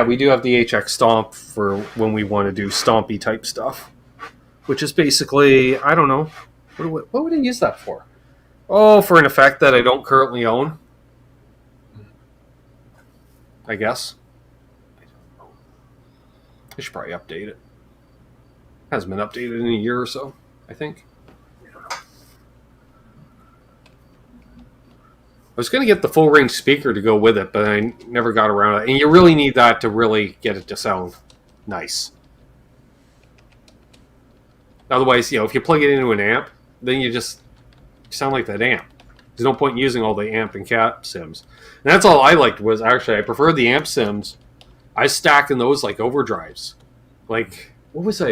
We do have the HX Stomp for when we want to do stompy type stuff. Which is basically, I don't know. What would I use that for? Oh, for an effect that I don't currently own. I guess. I should probably update it. Hasn't been updated in a year or so, I think. I was going to get the full range speaker to go with it, but I never got around to it. And you really need that to really get it to sound nice. Otherwise, if you plug it into an amp, then you just sound like that amp. There's no point in using all the amp and cap sims. And that's all I liked was actually, I preferred the amp sims. I stacked in those like overdrives. Like, what was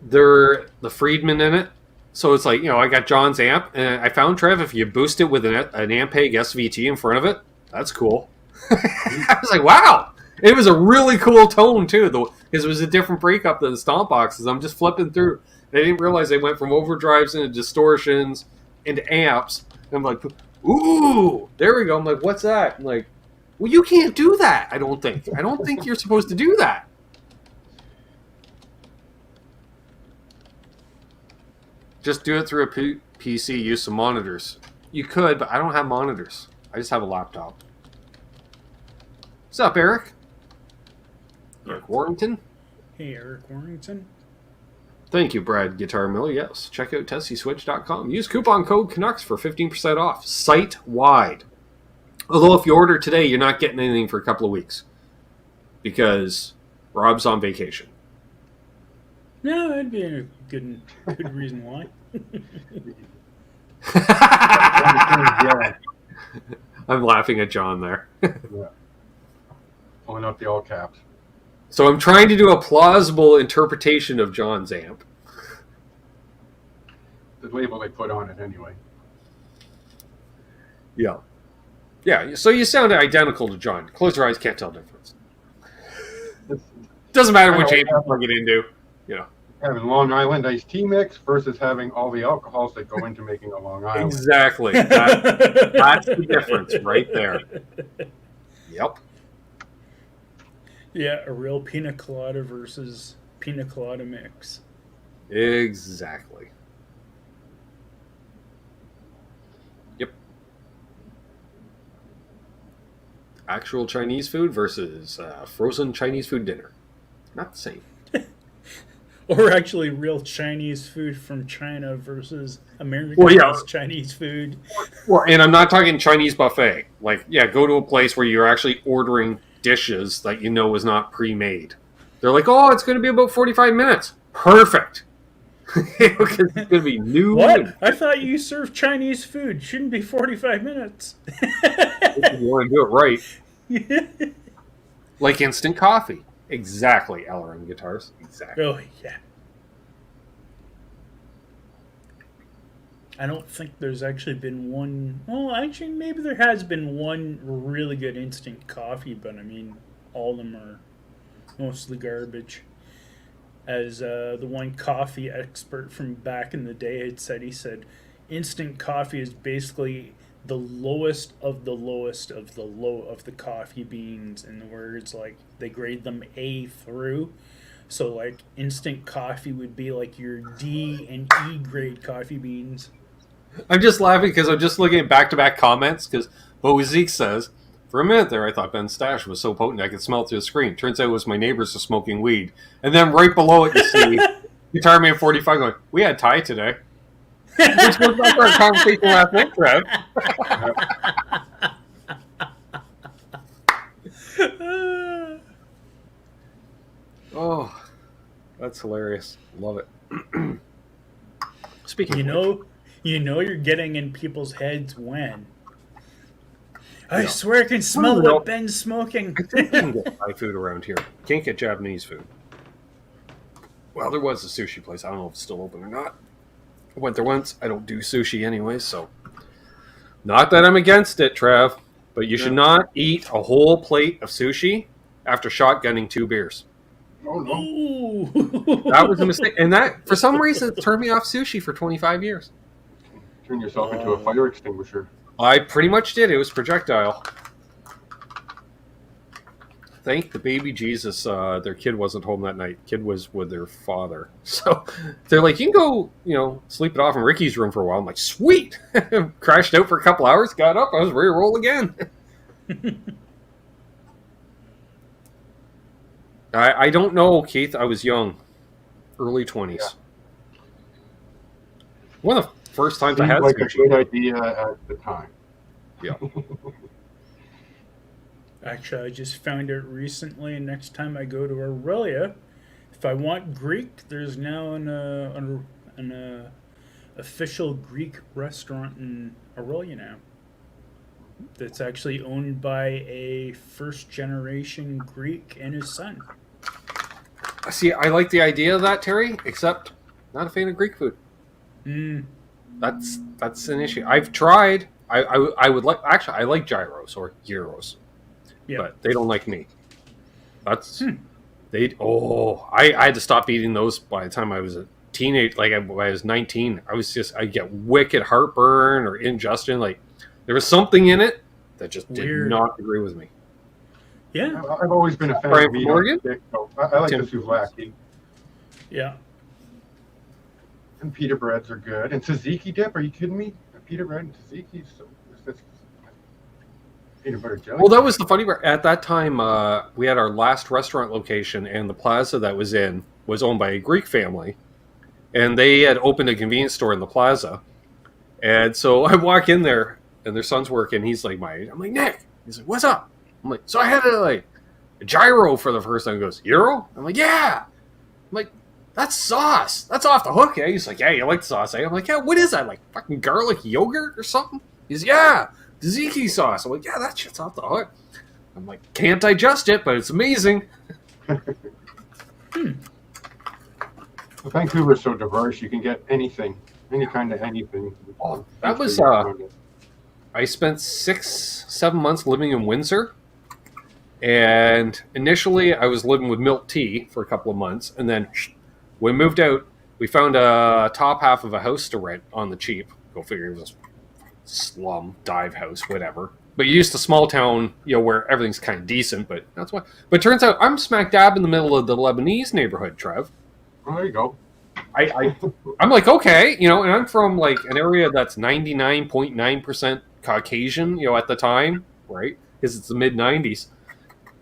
they're the Friedman in it. So it's like, I got John's amp, and I found, Trev, if you boost it with an Ampeg SVT in front of it, that's cool. I was like, wow! It was a really cool tone, too, because it was a different breakup than the Stomp boxes. I'm just flipping through. I didn't realize they went from overdrives into distortions into amps. And I'm like, ooh, there we go. I'm like, what's that? I'm like, well, you can't do that, I don't think. I don't think you're supposed to do that. Just do it through a PC, use some monitors. You could, but I don't have monitors. I just have a laptop. What's up, Eric? Eric Warrington? Hey, Eric Warrington. Thank you, Brad Guitar Miller. Yes, check out tesiswitch.com. Use coupon code Canucks for 15% off, site-wide. Although if you order today, you're not getting anything for a couple of weeks. Because Rob's on vacation. No, that'd be a good reason why. I'm laughing at John there. Yeah. Pulling out the all caps. So I'm trying to do a plausible interpretation of John's amp. The label they put on it anyway. Yeah. Yeah, so you sound identical to John. Close your eyes, can't tell the difference. Doesn't matter which amp you plug it into. Having Long Island iced tea mix versus having all the alcohols that go into making a Long Island. Exactly. That's the difference right there. Yep. Yeah, a real pina colada versus pina colada mix. Exactly. Yep. Actual Chinese food versus frozen Chinese food dinner. Not the same. Or actually real Chinese food from China versus American Chinese food. Well, and I'm not talking Chinese buffet. Like, go to a place where you're actually ordering dishes that is not pre-made. They're like, oh, it's going to be about 45 minutes. Perfect. Because it's going to be new. What? I thought you served Chinese food. Shouldn't be 45 minutes. If you want to do it right. Like instant coffee. Exactly, LRM Guitars. Exactly. Oh, yeah. I don't think there's actually been one... Well, actually, maybe there has been one really good instant coffee, but, I mean, all of them are mostly garbage. As the one coffee expert from back in the day had said, he said, instant coffee is basically the lowest of the lowest of the low of the coffee beans, in the words, like, they grade them A through. So, like, instant coffee would be like your D and E grade coffee beans. I'm just laughing because I'm just looking at back-to-back comments because Zeke says, for a minute there, I thought Ben's stash was so potent I could smell it through the screen. Turns out it was my neighbors just smoking weed. And then right below it, you see Guitar Man 45 going, we had Thai today. Which was our conversation last night, Trev. That's hilarious. Love it. Speaking You of which, know you're getting in people's heads when. I Yeah. swear I can smell no. what Ben's smoking. I think you can get Thai food around here. Can't get Japanese food. Well, there was a sushi place. I don't know if it's still open or not. I went there once. I don't do sushi anyway, so. Not that I'm against it, Trev, but you should not eat a whole plate of sushi after shotgunning 2 beers. Oh, no. Ooh. That was a mistake. And that, for some reason, it turned me off sushi for 25 years. Turn yourself into a fire extinguisher. I pretty much did. It was projectile. Thank the baby Jesus, their kid wasn't home that night. Kid was with their father. So they're like, you can go, sleep it off in Ricky's room for a while. I'm like, sweet. Crashed out for a couple hours, got up, I was ready to roll again. I don't know, Keith. I was young. Early 20s. Yeah. One of the first times I had like sushi. a good idea at the time. Yeah. Actually, I just found out recently, and next time I go to Aurelia, if I want Greek, there's now an official Greek restaurant in Aurelia now. That's actually owned by a first-generation Greek and his son. See, I like the idea of that, Terry, except not a fan of Greek food. That's an issue. I've tried. I would like, actually, I like gyros or gyros. Yeah. But they don't like me. That's I had to stop eating those by the time I was a teenage. Like when I was 19, I get wicked heartburn or indigestion. Like there was something in it that just did not agree with me. Yeah, I've always been a fan of meat. So I like the souvlaki. Yeah, and pita breads are good. And tzatziki dip? Are you kidding me? Pita bread and tzatziki. That's peanut butter jelly. Well, that was the funny part. At that time, we had our last restaurant location, and the plaza that was owned by a Greek family, and they had opened a convenience store in the plaza. And so I walk in there, and their son's working. He's like my age. I'm like, Nick. He's like, what's up? I'm like, so I had a gyro for the first time. He goes, Euro? I'm like, yeah. I'm like, that's sauce. That's off the hook, eh? He's like, yeah, you like the sauce, eh? I'm like, yeah, what is that? Like fucking garlic yogurt or something? He's yeah, tzatziki sauce. I'm like, yeah, that shit's off the hook. I'm like, can't digest it, but it's amazing. Well, Vancouver's so diverse. You can get anything, any kind of anything. Oh, that was I spent 6-7 months living in Windsor. And initially, I was living with Milk Tea for a couple of months. And then when we moved out, we found a top half of a house to rent on the cheap. Go figure, it was a slum, dive house, whatever. But you're used to small town, where everything's kind of decent. But that's why. But it turns out I'm smack dab in the middle of the Lebanese neighborhood, Trev. Oh, there you go. I'm like, okay, and I'm from like an area that's 99.9% Caucasian, at the time, right? Because it's the mid 90s.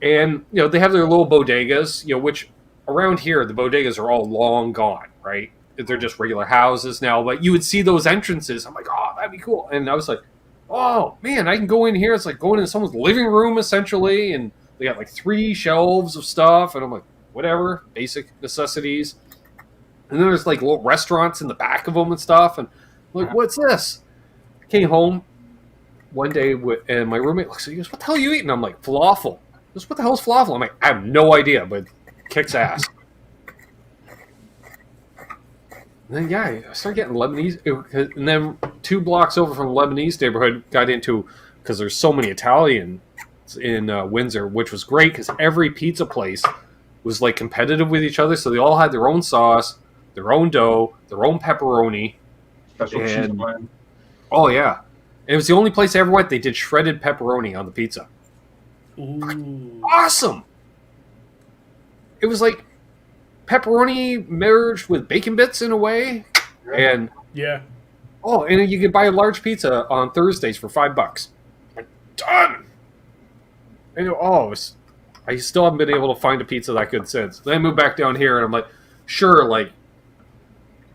And, they have their little bodegas, which around here, the bodegas are all long gone, right? They're just regular houses now. But you would see those entrances. I'm like, oh, that'd be cool. And I was like, oh, man, I can go in here. It's like going into someone's living room, essentially. And they got like 3 shelves of stuff. And I'm like, whatever, basic necessities. And then there's like little restaurants in the back of them and stuff. And I'm like, what's this? I came home one day and my roommate looks at me, he goes, what the hell are you eating? I'm like, falafel. He goes, what the hell is falafel? I'm like, I have no idea, but it kicks ass. And then, I started getting Lebanese. And then 2 blocks over from the Lebanese neighborhood, got into, because there's so many Italians in Windsor, which was great because every pizza place was like competitive with each other. So they all had their own sauce, their own dough, their own pepperoni. Special cheese blend. Oh, yeah. And it was the only place I ever went. They did shredded pepperoni on the pizza. Ooh. Awesome! It was like pepperoni merged with bacon bits in a way. And yeah. Oh, and you could buy a large pizza on Thursdays for $5. Like, done! And I still haven't been able to find a pizza that good since. Then I moved back down here, and I'm like, sure, like,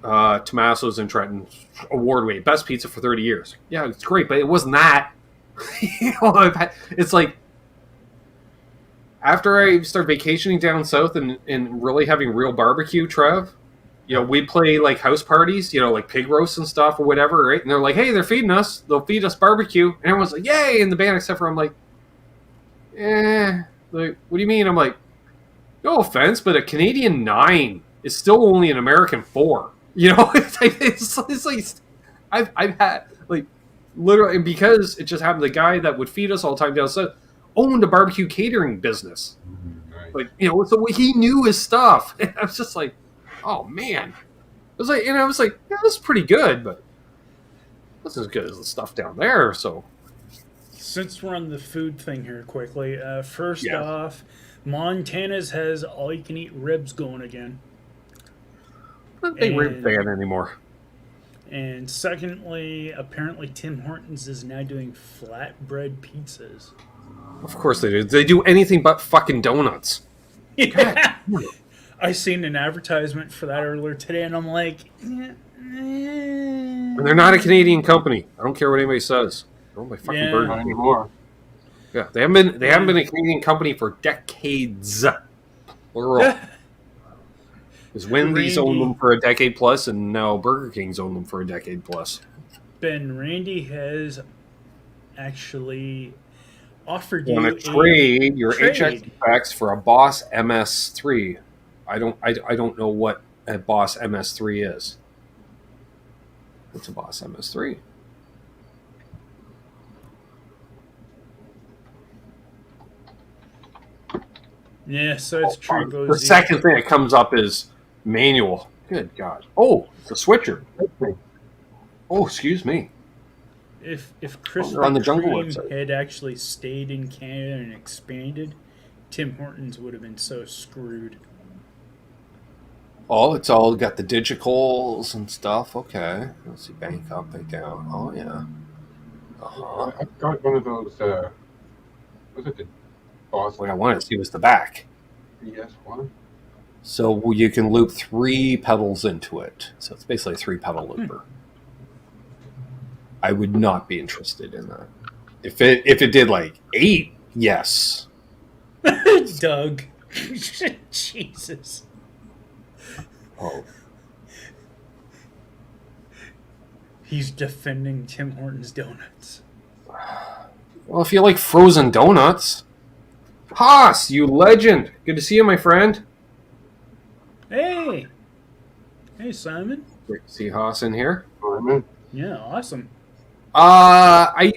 Tommaso's in Trenton, award-winning, best pizza for 30 years. Yeah, it's great, but it wasn't that. It's like, after I started vacationing down south and really having real barbecue, Trev, we'd play like house parties, like pig roasts and stuff or whatever, right? And they're like, hey, they're feeding us. They'll feed us barbecue. And everyone's like, yay! In the band, except for I'm like, like, what do you mean? I'm like, no offense, but a Canadian 9 is still only an American 4. It's like I've had like literally, and because it just happened, the guy that would feed us all the time down south owned a barbecue catering business. Right. Like, so he knew his stuff. And I was just like, oh man. I was like, yeah, this is pretty good, but this is as good as the stuff down there. So since we're on the food thing here quickly, first off, Montana's has all-you-can-eat ribs going again. I don't think rib fan anymore. And secondly, apparently Tim Hortons is now doing flatbread pizzas. Of course they do. They do anything but fucking donuts. Yeah. I seen an advertisement for that earlier today, and I'm like, and they're not a Canadian company. I don't care what anybody says. They're owned by fucking Burger Not King. anymore. Yeah, they haven't been a Canadian company for decades. Plural. Because Wendy's owned them for a decade plus, and now Burger King's owned them for a decade plus. Ben, Randy has actually offered You you want to trade your trade. HX effects for a Boss MS3. I don't know what a Boss MS3 is. What's a Boss MS3? Yeah, so it's true. The second thing that comes up is manual. Good God. Oh, it's a switcher. Oh, excuse me. If Krispy they're on the Jungle Kreme website. had actually stayed in Canada and expanded, Tim Hortons would have been so screwed. Oh, it's all got the digicals and stuff. Okay. Let's see. Bank up, bank down. Oh, yeah. Uh-huh. I got one of those, was it the Boss What I wanted to see was the back. PS1? So you can loop 3 pedals into it. So it's basically a 3-pedal looper. I would not be interested in that. If it did like 8, yes. Doug. Jesus. Oh. He's defending Tim Hortons donuts. Well, if you like frozen donuts. Haas, you legend. Good to see you, my friend. Hey! Hey, Simon. Great to see Haas in here. Yeah, awesome. I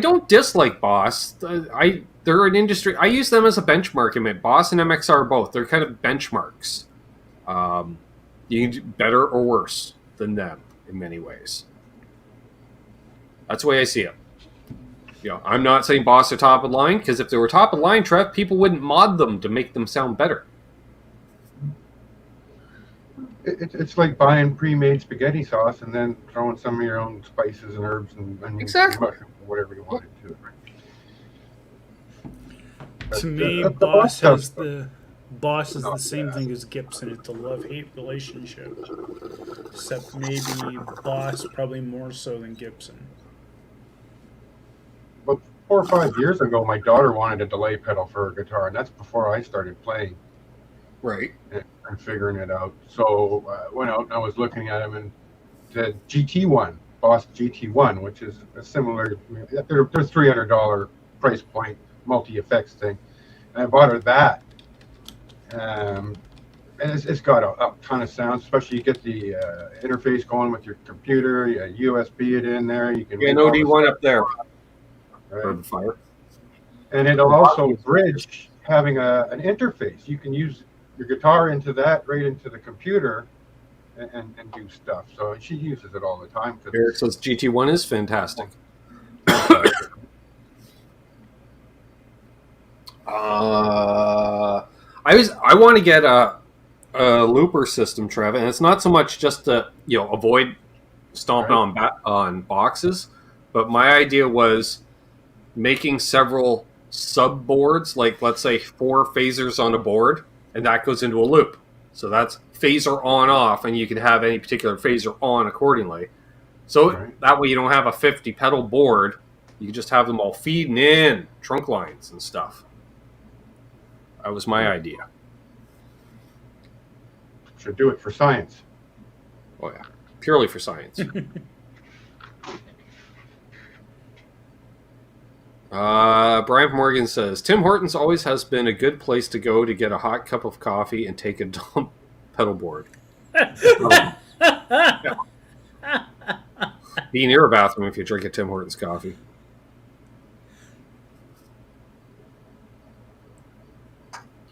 don't dislike Boss. They're an industry. I use them as a benchmark. I mean, Boss and MXR are both. They're kind of benchmarks. You can do better or worse than them in many ways. That's the way I see it. I'm not saying Boss are top of the line, because if they were top of the line, Trev, people wouldn't mod them to make them sound better. It's like buying pre-made spaghetti sauce and then throwing some of your own spices and herbs and onions Exactly. and mushrooms, whatever you want to do. To me, the Boss Boss is the same thing as Gibson. It's a love-hate relationship. Except maybe Boss probably more so than Gibson. About 4 or 5 years ago, my daughter wanted a delay pedal for her guitar, and that's before I started playing. Right. And figuring it out. So I went out and I was looking at them and the GT1, Boss GT1, which is a similar, there's $300 price point multi-effects thing. And I bought her that. And it's got a ton of sounds, especially you get the interface going with your computer, you USB it in there. You can Yeah, no D1 up there. Right? For the fire. And it'll also bridge having an interface. You can use your guitar into that, right into the computer, and do stuff. So she uses it all the time. Eric says GT1 is fantastic. I want to get a looper system, Trev, and it's not so much just to avoid stomping on boxes, but my idea was making several sub boards, like let's say 4 phasers on a board, and that goes into a loop. So that's phaser on off, and you can have any particular phaser on accordingly. So that way you don't have a 50 pedal board. You can just have them all feeding in trunk lines and stuff. That was my idea. Should do it for science. Oh yeah, purely for science. Brian Morgan says Tim Hortons always has been a good place to go to get a hot cup of coffee and take a dump pedal board. Be near a bathroom if you drink a Tim Hortons coffee.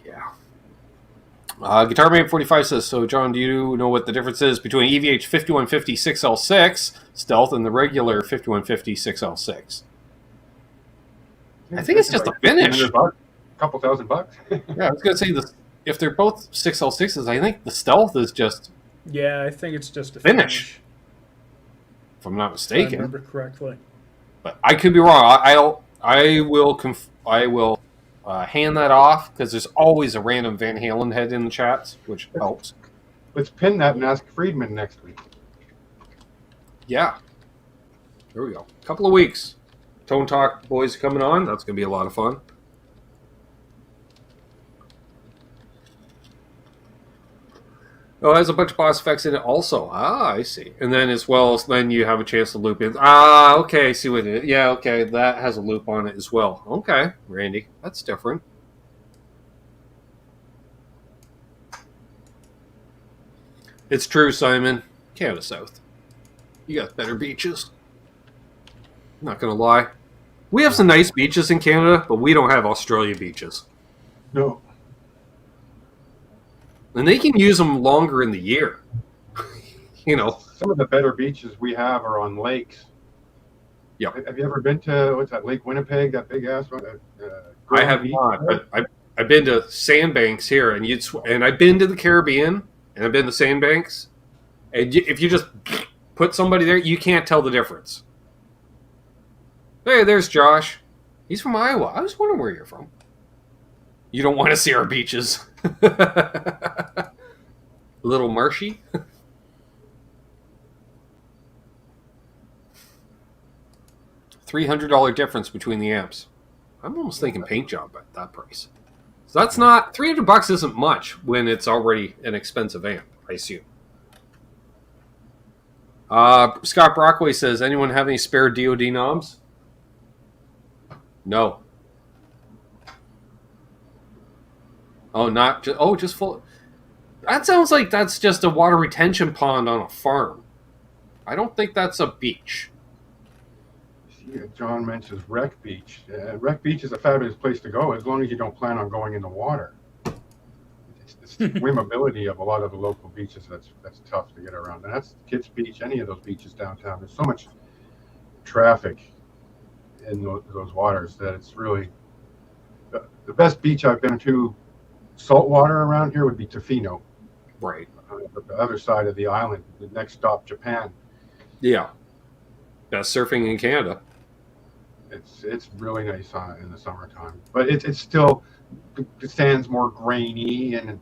Yeah. Guitar Man 45 says, so John, do you know what the difference is between EVH 5150 6L6 Stealth and the regular 5150 6L6? I think it's just a finish. A couple $1,000. Yeah, I was going to say, if they're both 6L6s, I think the Stealth is just... Yeah, I think it's just a finish. If I'm not mistaken. If I remember correctly. But I could be wrong. I will hand that off, because there's always a random Van Halen head in the chats, which helps. Let's pin that and ask Friedman next week. Yeah. There we go. A couple of weeks. Tone Talk boys coming on. That's going to be a lot of fun. Oh, it has a bunch of boss effects in it also. Ah, I see. And then as well, then you have a chance to loop in. Ah, okay, I see what it is. Yeah, okay, that has a loop on it as well. Okay, Randy, that's different. It's true, Simon. Canada South. You got better beaches. Not going to lie. We have some nice beaches in Canada, but we don't have Australia beaches. No. And they can use them longer in the year. You know. Some of the better beaches we have are on lakes. Yeah. Have you ever been to, what's that, Lake Winnipeg, that big ass one? I have not, but I've been to sandbanks here, and I've been to the Caribbean, and I've been to sandbanks. And if you just put somebody there, you can't tell the difference. Hey, there's Josh. He's from Iowa. I was wondering where you're from. You don't want to see our beaches. A little marshy. $300 difference between the amps. I'm almost thinking paint job at that price. So that's not $300 isn't much when it's already an expensive amp, I assume. Scott Brockway says, anyone have any spare DoD knobs? No. Oh, not just, just full. That sounds like that's just a water retention pond on a farm. I don't think that's a beach. John mentions Wreck Beach. Wreck Beach is a fabulous place to go as long as you don't plan on going in the water. It's the swimmability of a lot of the local beaches that's tough to get around. And that's Kids Beach, any of those beaches downtown. There's so much traffic in those waters that it's really... The best beach I've been to saltwater around here would be Tofino. Right. The other side of the island, the next stop, Japan. Yeah. Best surfing in Canada. It's really nice in the summertime, but it's still, the sand's more grainy and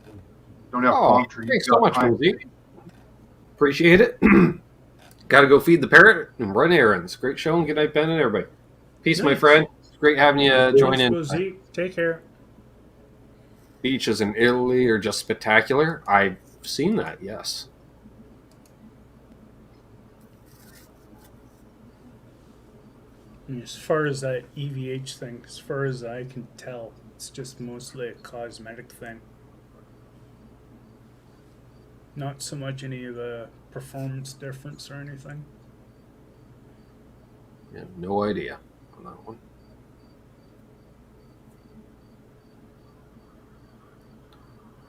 don't have palm trees. Thanks so much, Rosie. Appreciate it. Got to go feed the parrot and run errands. Great show, and good night, Ben and everybody. Peace, my friend. It's great having you join in. Rosie. Take care. Beaches in Italy are just spectacular. I've seen that, yes. As far as that EVH thing, as far as I can tell, it's just mostly a cosmetic thing. Not so much any of the performance difference or anything. Yeah, no idea on that one.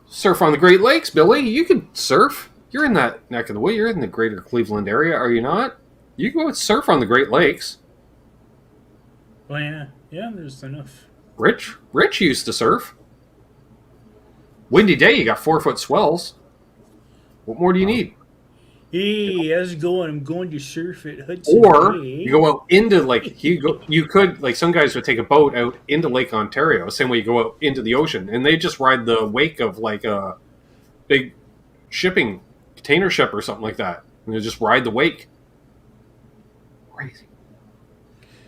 Surf on the Great Lakes, Billy. You can surf. You're in that neck of the woods. You're in the greater Cleveland area, are you not? You can go surf on the Great Lakes. Well, yeah, there's enough. Rich used to surf. Windy day, you got 4-foot swells. What more do you need? Hey, how's it going? I'm going to surf at Hudson Or Bay. you go out into you could, like, some guys would take a boat out into Lake Ontario, same way you go out into the ocean, and they just ride the wake of like a big shipping container ship or something like that, and they just ride the wake. Crazy.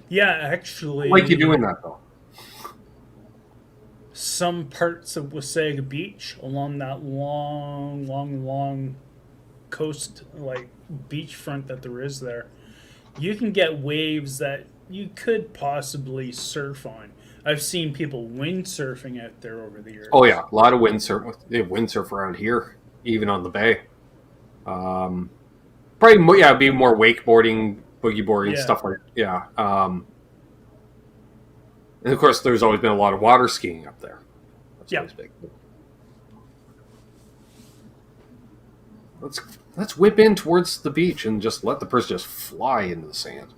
Yeah, actually. I like you doing that though. some parts of Wasaga Beach along that long coast, like beachfront that there is there, you can get waves that you could possibly surf on. I've seen people windsurfing out there over the years. Oh yeah, a lot of windsurf. They have windsurf around here, even on the bay. Probably it'd be more wakeboarding, boogie boarding, stuff like and of course, there's always been a lot of water skiing up there. That's always big. Let's whip in towards the beach and just let the person just fly into the sand.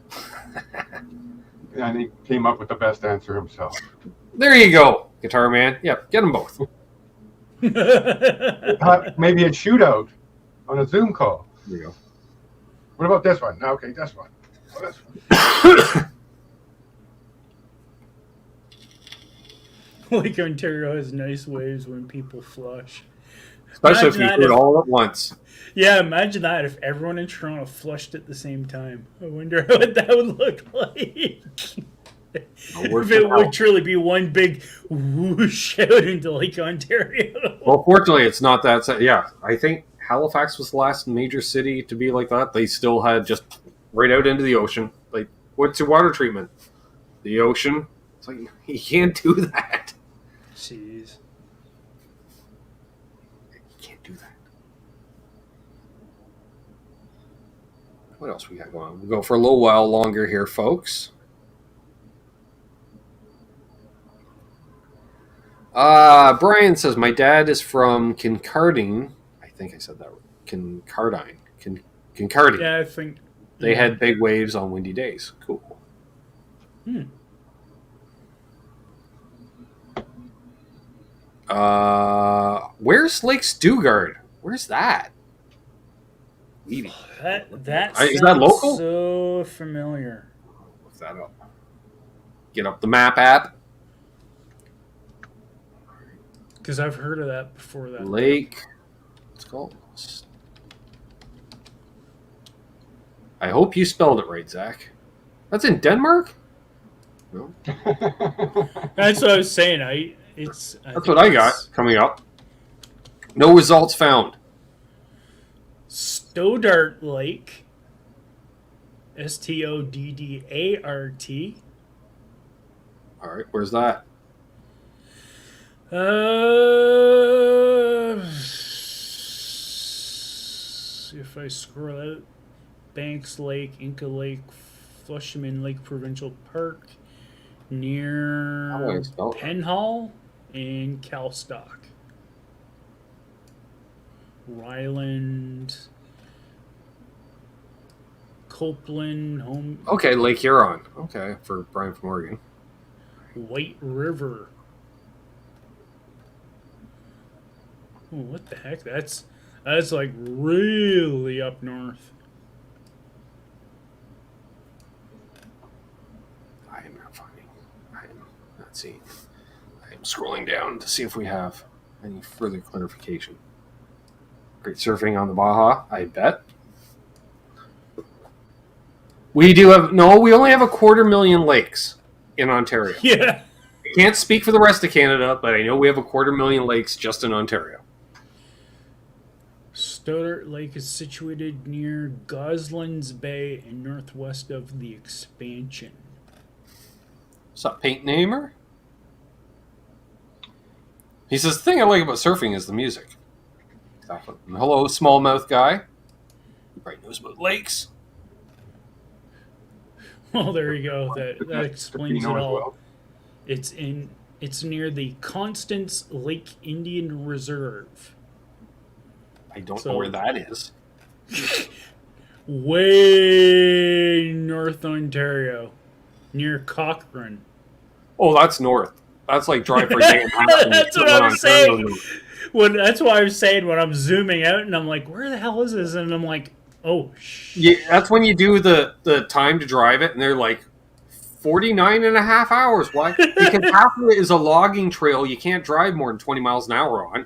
And he came up with the best answer himself. There you go, Guitar Man. Yep, get them both. Maybe a shootout on a Zoom call. There you go. What about this one? Okay, this one. Oh, this one. Lake Ontario has nice waves when people flush. Especially if you do it all at once. Yeah, imagine that if everyone in Toronto flushed at the same time. I wonder what that would look like. If it would truly be one big whoosh out into Lake Ontario. Well, fortunately, it's not that. Yeah, I think Halifax was the last major city to be like that. They still had just right out into the ocean. Like, what's your water treatment? The ocean? It's like, you can't do that. Jeez. You can't do that. What else we got going on? We'll go for a little while longer here, folks. Brian says, my dad is from Kincardine. I think I said that right. Kincardine. Kincardine. Yeah, I think. They had big waves on windy days. Cool. Where's Lake Stugard? Where's that? That is that local? So familiar. Look that up. Get up the map app. Because I've heard of that before. That Lake. What's it called? I hope you spelled it right, Zach. That's in Denmark? No. That's what I was saying. That's what I got coming up. No results found. Stoddart Lake. Stoddart. All right, where's that? If I scroll out, Banks Lake, Inca Lake, Flushman Lake Provincial Park, near Penhall and Calstock. Ryland, Copeland, Home. Okay, Lake Huron. Okay, for Brian from Oregon. White River. Oh, what the heck? That's like really up north. I am not finding. I am not seeing. I am scrolling down to see if we have any further clarification. Great surfing on the Baja, I bet. We do have we only have 250,000 lakes in Ontario. Yeah. I can't speak for the rest of Canada, but I know we have 250,000 lakes just in Ontario. Stoddart Lake is situated near Goslin's Bay and northwest of the expansion. What's up, Paint Namer? He says, the thing I like about surfing is the music. Exactly. And hello, smallmouth guy. He probably knows about lakes. Well, there you go. That explains it all. Well. It's near the Constance Lake Indian Reserve. I don't know where that is. Way North Ontario, near Cochrane. Oh, that's north. That's like drive for a day and a half. That's what I'm saying. That's why I'm saying when I'm zooming out and I'm like, where the hell is this? And I'm like, oh, yeah, that's when you do the time to drive it, and they're like 49 and a half hours. Why? Because half of it is a logging trail you can't drive more than 20 miles an hour on.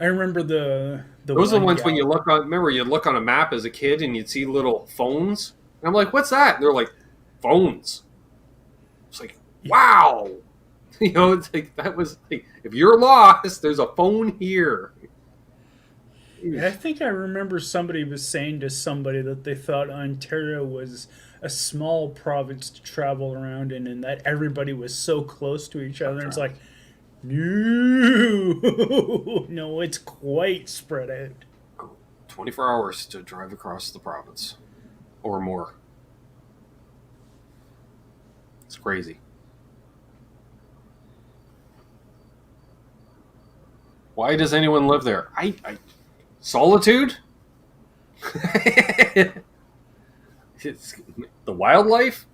I remember those are the ones when you look on. Remember, you'd look on a map as a kid and you'd see little phones. And I'm like, "What's that?" And they're like, "Phones." It's like, wow. You know, it's like that was like, if you're lost, there's a phone here. I think I remember somebody was saying to somebody that they thought Ontario was a small province to travel around in, and that everybody was so close to each other. And it's like, no, no, it's quite spread out. 24 hours to drive across the province or more. It's crazy. Why does anyone live there? I solitude? It's the wildlife?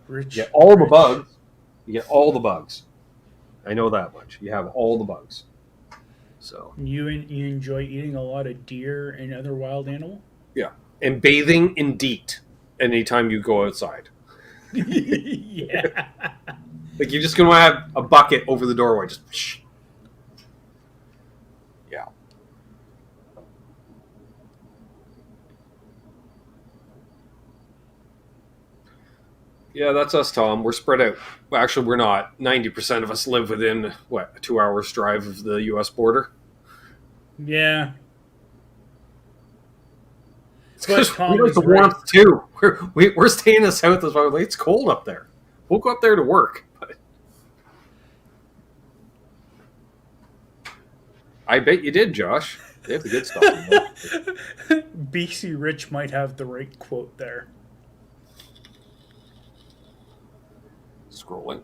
Rich, You get all the rich. bugs. You get all the bugs. I know that much. You have all the bugs. So You enjoy eating a lot of deer and other wild animal? yeah, and bathing in DEET anytime you go outside. Yeah. Like you're just gonna have a bucket over the doorway, just yeah. Yeah, that's us, Tom. We're spread out. Well, actually, we're not. 90% of us live within what, a 2 hours drive of the U.S. border. Yeah. It's But 'cause Tom we like is the right. warmth too. We're staying in the south as well. It's cold up there. We'll go up there to work. But I bet you did, Josh. They have the good stuff. BC Rich might have the right quote there. Scrolling.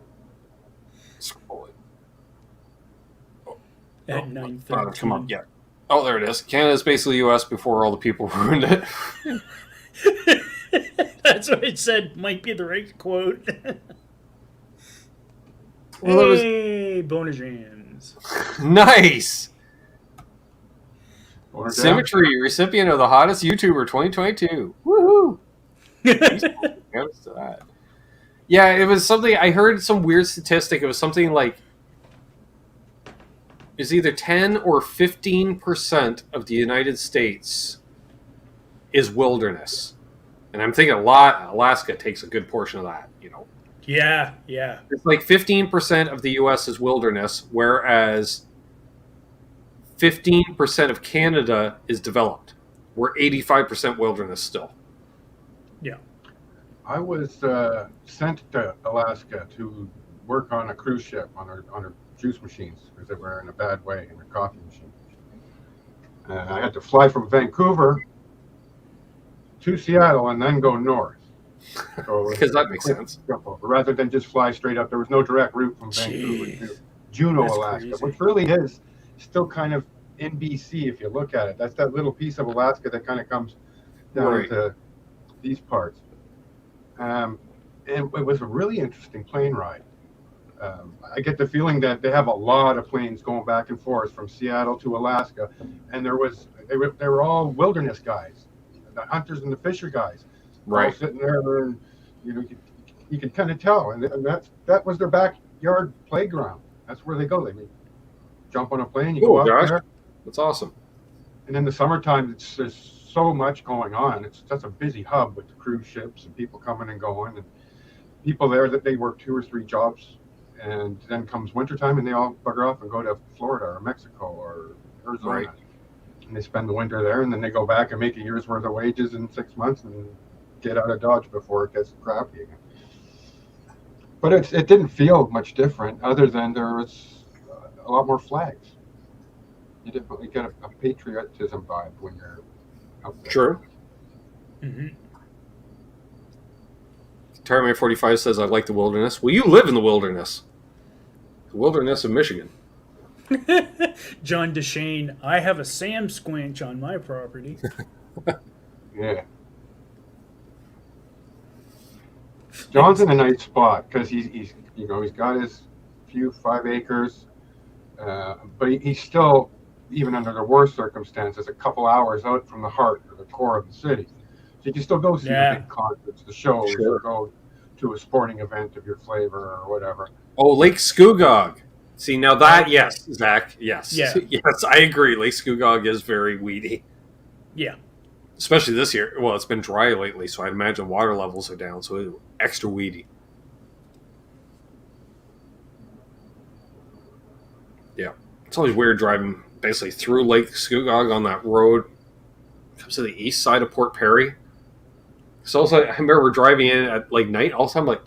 At Oh, 9:13. come on, yeah. Oh, there it is. Canada's basically U.S. before all the people ruined it. That's what it said. Might be the right quote. Well, it was Hey, bonus jams. nice. Or down. Symmetry, recipient of the hottest YouTuber 2022. Woohoo! Notice to that. Yeah, it was something. I heard some weird statistic. It was something like it's either 10 or 15% of the United States is wilderness, and I'm thinking a lot. Alaska takes a good portion of that. You know, Yeah, yeah. it's like 15% of the U.S. is wilderness, whereas 15% of Canada is developed. We're 85% wilderness still. Yeah. I was sent to Alaska to work on a cruise ship on our juice machines because they were in a bad way in the coffee machine. I had to fly from Vancouver to Seattle and then go north. So Because that makes sense. jump over, rather than just fly straight up. There was no direct route from Vancouver to Jeez. Juneau, That's Alaska, crazy. which really is still kind of in BC if you look at it. That's that little piece of Alaska that kind of comes down Right. to these parts. And it was a really interesting plane ride. I get the feeling that they have a lot of planes going back and forth from Seattle to Alaska, and they were all wilderness guys, the hunters and the fisher guys, all Right. sitting there, and you can kind of tell, and that was their backyard playground. That's where they go. They jump on a plane, you Cool, go up Josh. there, That's awesome. and in the summertime, there's so much going on. It's such a busy hub with the cruise ships and people coming and going, and people there that they work 2 or 3 jobs. And then comes wintertime, and they all bugger off and go to Florida or Mexico or Arizona. Right. And they spend the winter there, and then they go back and make a year's worth of wages in 6 months and get out of Dodge before it gets crappy again. But it didn't feel much different, other than there was a lot more flags. You definitely get a patriotism vibe when you're out there. True. Mm-hmm. Terminator 45 says, I like the wilderness. Well, you live in the wilderness. The wilderness of Michigan. John DeShane, I have a Sam Squinch on my property. Yeah. John's in a nice spot because he's got his few 5 acres, but he's still, even under the worst circumstances, a couple hours out from the heart or the core of the city. So you can still go see Yeah. the big concerts, the shows, Sure. or go to a sporting event of your flavor or whatever. Oh, Lake Scugog. See, now that, Okay. yes, Zach, yes. Yeah. Yes, I agree. Lake Scugog is very weedy. Yeah. Especially this year. Well, it's been dry lately, so I'd imagine water levels are down, so it's extra weedy. Yeah. It's always weird driving basically through Lake Scugog on that road. Comes to the east side of Port Perry. So also, I remember driving in at like night. All of a sudden, like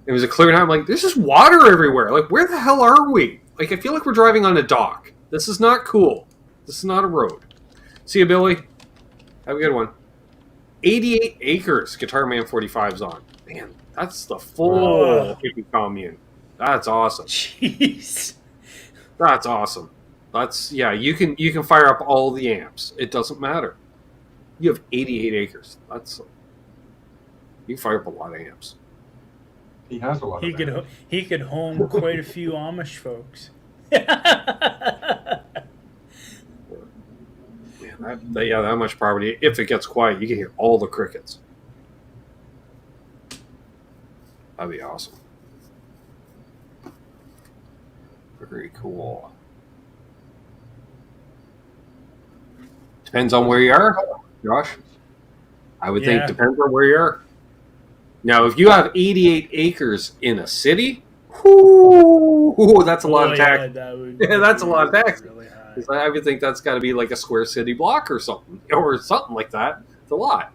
it was a clear night. I'm like, there's just water everywhere. Like, where the hell are we? Like, I feel like we're driving on a dock. This is not cool. This is not a road. See you, Billy. Have a good one. 88 acres. Guitar Man 45's on. Man, that's the full hippie commune. That's awesome. Jeez. That's awesome. That's you can fire up all the amps. It doesn't matter. You have 88 acres. You can fire up a lot of amps. He has a lot of amps. He could home quite a few Amish folks. Man, that much property. If it gets quiet, you can hear all the crickets. That'd be awesome. Very cool. Depends on where you are, Josh. I would think depends on where you are. Now, if you have 88 acres in a city, that's a lot of tax. That's a lot of tax. Really high. I would think that's got to be like a square city block or something like that. It's a lot.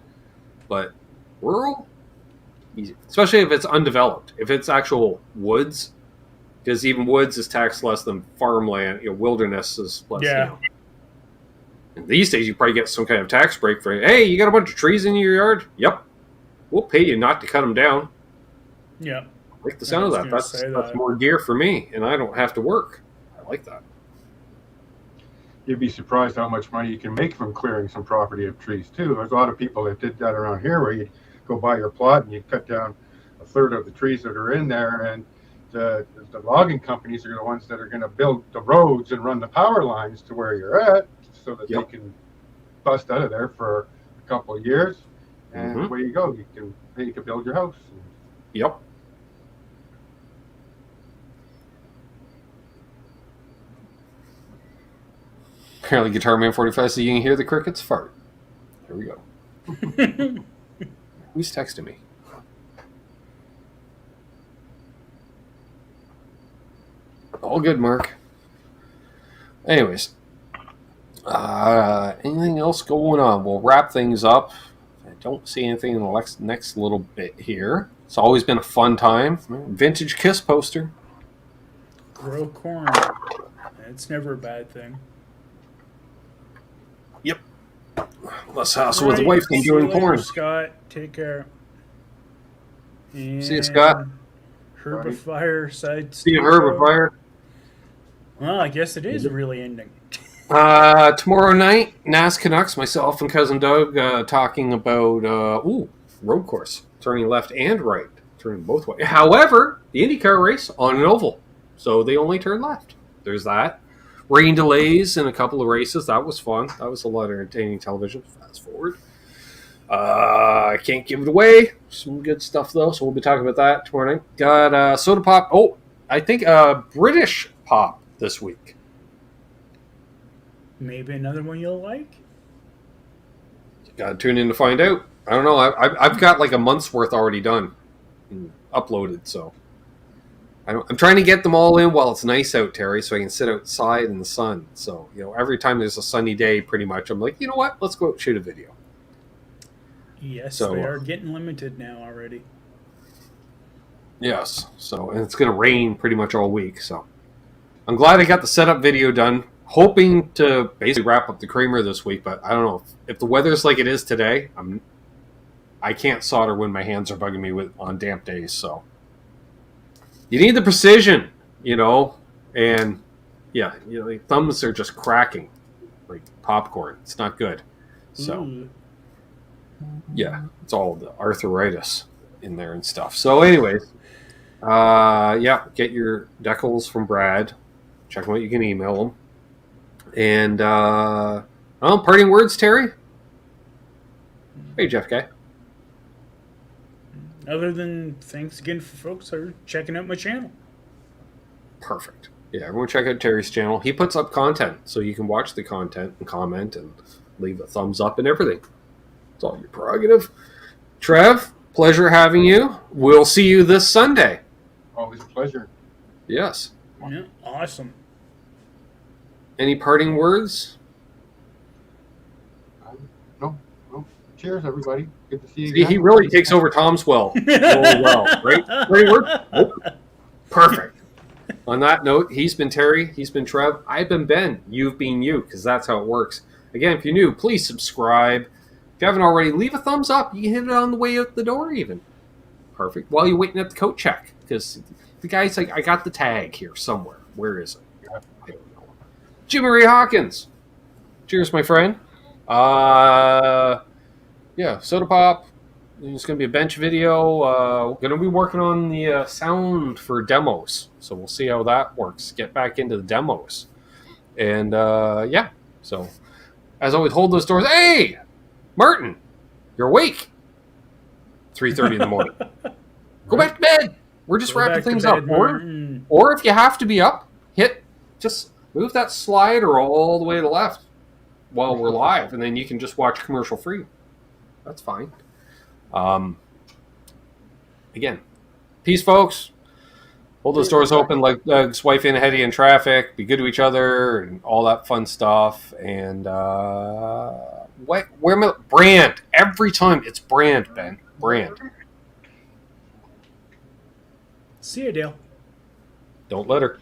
But rural, easy. Especially if it's undeveloped. If it's actual woods, because even woods is taxed less than farmland. Wilderness is less. Yeah. And these days, you probably get some kind of tax break for, hey, you got a bunch of trees in your yard? Yep. We'll pay you not to cut them down. Yeah. I like the sound of that. That's more gear for me, and I don't have to work. I like that. You'd be surprised how much money you can make from clearing some property of trees, too. There's a lot of people that did that around here, where you go buy your plot and you cut down a third of the trees that are in there, and the logging companies are the ones that are going to build the roads and run the power lines to where you're at, so that they can bust out of there for a couple of years, and away you go. You can build your house. Yep. Apparently, Guitar Man 45 so you can hear the crickets fart. Here we go. Who's texting me? All good, Mark. Anyways. Anything else going on? We'll wrap things up. I don't see anything in the next little bit here. It's always been a fun time. Vintage Kiss poster. Grow corn. It's never a bad thing. Yep. Less hassle with the wife than doing porn. Scott, take care. And see you, Scott. Herbifire side. See you, Herbifire. Well, I guess it is really ending. Tomorrow night, Canucks, myself and cousin Doug talking about road course, turning left and right, turning both ways. However, the IndyCar race on an oval, so they only turn left. There's that. Rain delays in a couple of races. That was fun. That was a lot of entertaining television. Fast forward. I can't give it away. Some good stuff though, so we'll be talking about that tomorrow night. Got soda pop. Oh, I think British pop this week. Maybe another one you'll like. Got to tune in to find out. I don't know. I've got like a month's worth already done and uploaded, so I'm trying to get them all in while it's nice out, Terry, so I can sit outside in the sun. So every time there's a sunny day, pretty much, I'm like, you know what? Let's go out and shoot a video. Yes, so, they are getting limited now already. Yes. So, and it's going to rain pretty much all week. So, I'm glad I got the setup video done. Hoping to basically wrap up the creamer this week, but I don't know if the weather's like it is today. I can't solder when my hands are bugging me on damp days. So you need the precision, and your thumbs are just cracking like popcorn. It's not good. So it's all the arthritis in there and stuff. So, anyways, get your decals from Brad. Check them out. You can email them. And, parting words, Terry? Hey, Jeff K. Other than thanks again for folks who are checking out my channel. Perfect. Yeah, everyone check out Terry's channel. He puts up content, so you can watch the content and comment and leave a thumbs up and everything. It's all your prerogative. Trev, pleasure having you. We'll see you this Sunday. Always a pleasure. Yes. Yeah, awesome. Any parting words? No. Cheers, everybody. Good to see you See, again. he really takes over Tom's really well, right? Parting word? Nope. Perfect. On that note, he's been Terry, he's been Trev, I've been Ben, you've been you, because that's how it works. Again, if you're new, please subscribe. If you haven't already, leave a thumbs up. You can hit it on the way out the door even. Perfect. While you're waiting at the coat check, because the guy's like, I got the tag here somewhere. Where is it? I don't know. Jimmy Ray Hawkins. Cheers, my friend. Yeah, Soda Pop. It's going to be a bench video. Going to be working on the sound for demos. So we'll see how that works. Get back into the demos. And, yeah. So, as always, hold those doors. Hey! Martin! You're awake. 3:30 in the morning. Go back to bed. We're just wrapping things up. Or if you have to be up, just move that slider all the way to the left while we're live. And then you can just watch commercial free. That's fine. Again, peace, folks. Hold those doors open like Doug's wife in heady in traffic. Be good to each other and all that fun stuff. And where am I? Brand. Every time it's brand, Ben. Brand. See you, Dale. Don't let her.